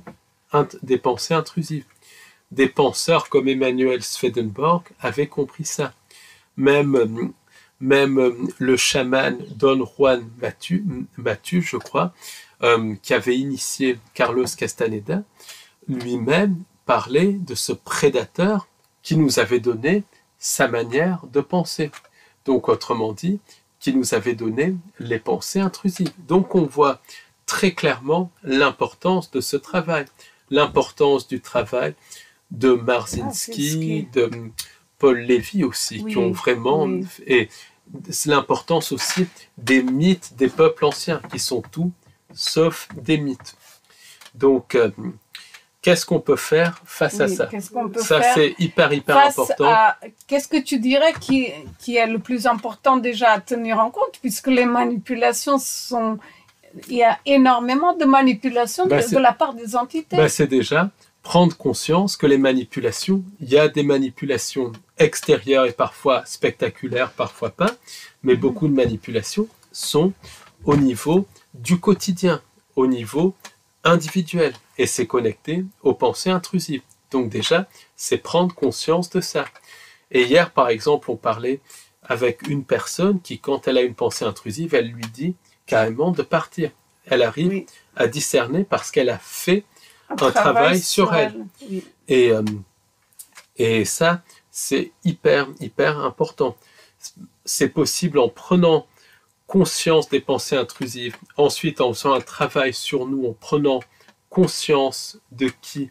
Speaker 2: intrusives. Des penseurs comme Emmanuel Swedenborg avaient compris ça. Même le chaman Don Juan Matus, je crois, qui avait initié Carlos Castaneda, lui-même parlait de ce prédateur qui nous avait donné sa manière de penser. Donc, autrement dit, qui nous avait donné les pensées intrusives. Donc, on voit très clairement l'importance de ce travail, l'importance du travail de Marzinsky, de Paul Lévy aussi, qui ont vraiment... Et l'importance aussi des mythes des peuples anciens, qui sont tout sauf des mythes. Donc, qu'est-ce qu'on peut faire face à ça? Ça, c'est hyper important.
Speaker 1: Qu'est-ce que tu dirais qui est le plus important déjà à tenir en compte, puisque les manipulations sont... Il y a énormément de manipulations de la part des entités.
Speaker 2: C'est déjà prendre conscience que les manipulations, il y a des manipulations extérieures et parfois spectaculaires, parfois pas, mais beaucoup de manipulations sont au niveau du quotidien, au niveau individuel, et c'est connecté aux pensées intrusives. Donc déjà, c'est prendre conscience de ça. Et hier, par exemple, on parlait avec une personne qui, quand elle a une pensée intrusive, elle lui dit carrément de partir. Elle arrive à discerner parce qu'elle a fait un travail sur elle. Oui. Et ça, c'est hyper important. C'est possible en prenant conscience des pensées intrusives, ensuite en faisant un travail sur nous, en prenant conscience de qui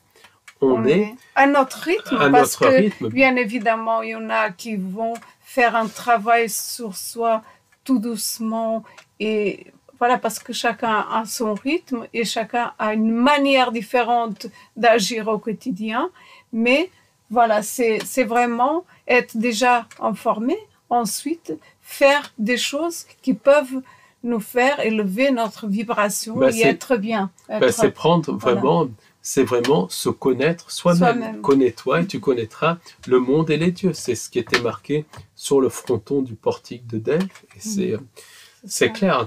Speaker 2: on est.
Speaker 1: À notre rythme, parce que bien évidemment, il y en a qui vont faire un travail sur soi tout doucement et voilà, parce que chacun a son rythme et chacun a une manière différente d'agir au quotidien. Mais voilà, c'est vraiment être déjà informé, ensuite faire des choses qui peuvent nous faire élever notre vibration et être bien.
Speaker 2: C'est prendre vraiment, c'est vraiment se connaître soi-même. Connais-toi et tu connaîtras le monde et les dieux. C'est ce qui était marqué sur le fronton du portique de Delphes. Et c'est clair,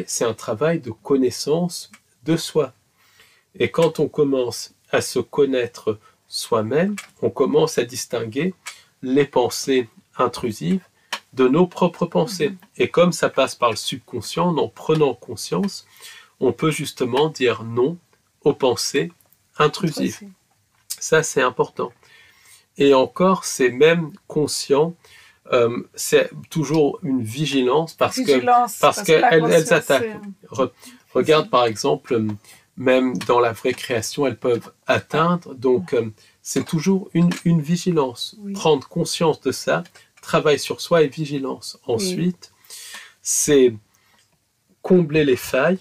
Speaker 2: c'est un travail de connaissance de soi. Et quand on commence à se connaître soi-même, on commence à distinguer les pensées intrusives de nos propres pensées. Et comme ça passe par le subconscient, en prenant conscience, on peut justement dire non aux pensées intrusives. Ça, c'est important. Et encore, c'est même conscient. C'est toujours une vigilance parce qu'elles attaquent. Regarde par exemple, même dans la vraie création, elles peuvent atteindre. Donc, c'est toujours une vigilance. Prendre conscience de ça, travail sur soi et vigilance. Ensuite, c'est combler les failles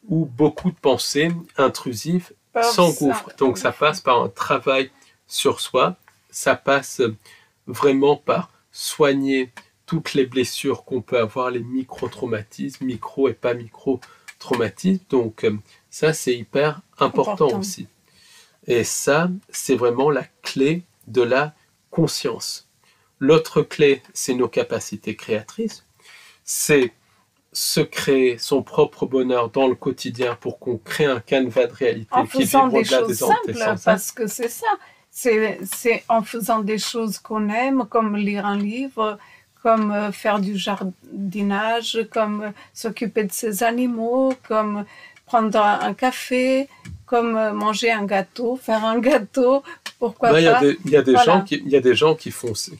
Speaker 2: où beaucoup de pensées intrusives s'engouffrent. Donc, ça passe par un travail sur soi. Ça passe vraiment par soigner toutes les blessures qu'on peut avoir, les micro-traumatismes, micro et pas micro-traumatismes. Donc, ça, c'est hyper important aussi. Et ça, c'est vraiment la clé de la conscience. L'autre clé, c'est nos capacités créatrices. C'est se créer son propre bonheur dans le quotidien pour qu'on crée un canevas de réalité qui vibre au-delà des ordres.
Speaker 1: Parce que c'est ça. C'est en faisant des choses qu'on aime, comme lire un livre, comme faire du jardinage, comme s'occuper de ses animaux, comme prendre un café, comme manger un gâteau, faire un gâteau, pourquoi pas.
Speaker 2: Il y a des gens qui font ça,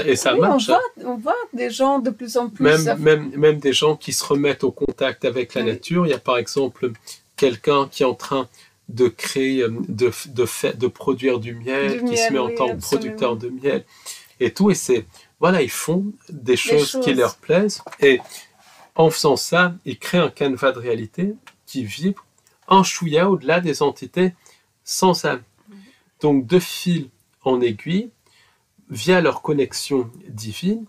Speaker 2: et ça marche.
Speaker 1: On voit des gens de plus en plus.
Speaker 2: Même des gens qui se remettent au contact avec la nature. Il y a par exemple quelqu'un qui est en train de créer, de produire du miel, qui se met en tant que producteur de miel et tout. Et ils font des choses qui leur plaisent. Et en faisant ça, ils créent un canevas de réalité qui vibre un chouïa au-delà des entités sans âme. Donc, de fil en aiguille, via leur connexion divine,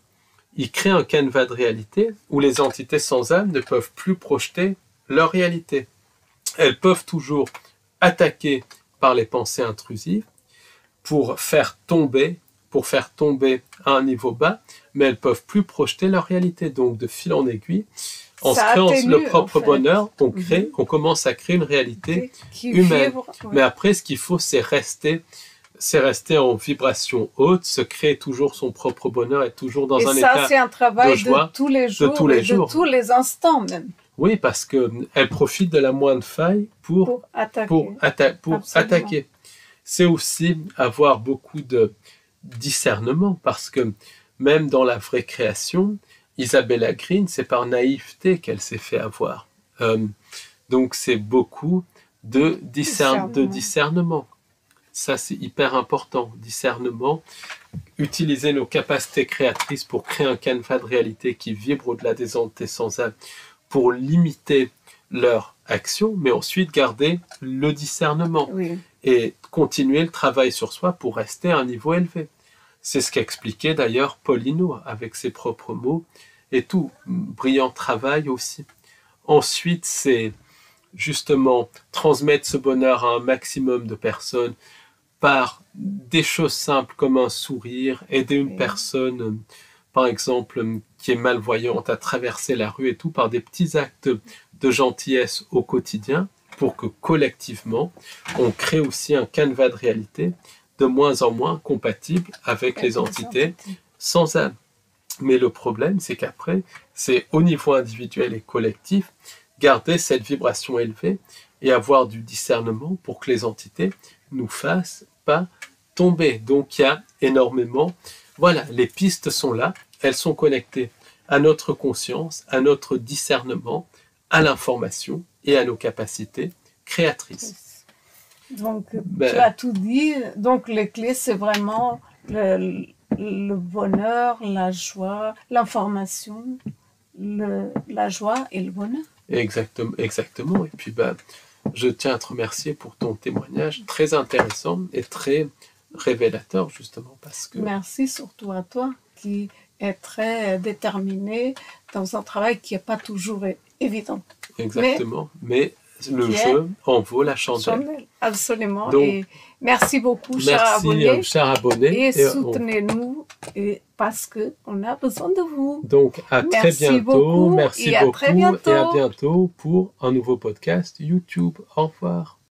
Speaker 2: ils créent un canevas de réalité où les entités sans âme ne peuvent plus projeter leur réalité. Elles peuvent toujours attaquer par les pensées intrusives pour faire tomber à un niveau bas, mais elles ne peuvent plus projeter leur réalité. Donc, de fil en aiguille, en se créant le propre bonheur, on commence à créer une réalité humaine. Mais après, ce qu'il faut, c'est rester en vibration haute, se créer toujours son propre bonheur, être toujours dans un état de joie. Et ça, c'est un travail de tous les jours, de tous les instants même. Oui, parce qu'elle profite de la moindre faille pour attaquer. C'est aussi avoir beaucoup de discernement, parce que même dans la vraie création, Isabella Green, c'est par naïveté qu'elle s'est fait avoir. Donc c'est beaucoup de discernement. Ça, c'est hyper important. Discernement, utiliser nos capacités créatrices pour créer un canevas de réalité qui vibre au-delà des entités sans âme, pour limiter leur action, mais ensuite garder le discernement et continuer le travail sur soi pour rester à un niveau élevé. C'est ce qu'expliquait d'ailleurs Paulino avec ses propres mots et tout. Brillant travail aussi. Ensuite, c'est justement transmettre ce bonheur à un maximum de personnes par des choses simples comme un sourire, aider une personne, par exemple, qui est malvoyante à traverser la rue et tout, par des petits actes de gentillesse au quotidien, pour que collectivement, on crée aussi un canevas de réalité de moins en moins compatible avec les entités sans âme. Mais le problème, c'est qu'après, c'est au niveau individuel et collectif, garder cette vibration élevée et avoir du discernement pour que les entités nous fassent pas tomber. Donc, il y a énormément... Voilà, les pistes sont là, elles sont connectées à notre conscience, à notre discernement, à l'information et à nos capacités créatrices.
Speaker 1: Donc, tu as tout dit. Donc, les clés, c'est vraiment le bonheur, la joie, l'information, la joie et le bonheur.
Speaker 2: Exactement. Et puis, je tiens à te remercier pour ton témoignage très intéressant et très révélateur, justement, parce que...
Speaker 1: Merci surtout à toi, qui est très déterminé dans un travail qui n'est pas toujours évident.
Speaker 2: Exactement, mais le jeu en vaut la chandelle.
Speaker 1: Absolument. Donc, et merci beaucoup, chers abonnés. Et soutenez-nous parce qu'on a besoin de vous.
Speaker 2: Donc, à très bientôt. Merci beaucoup. Et à bientôt pour un nouveau podcast YouTube. Au revoir.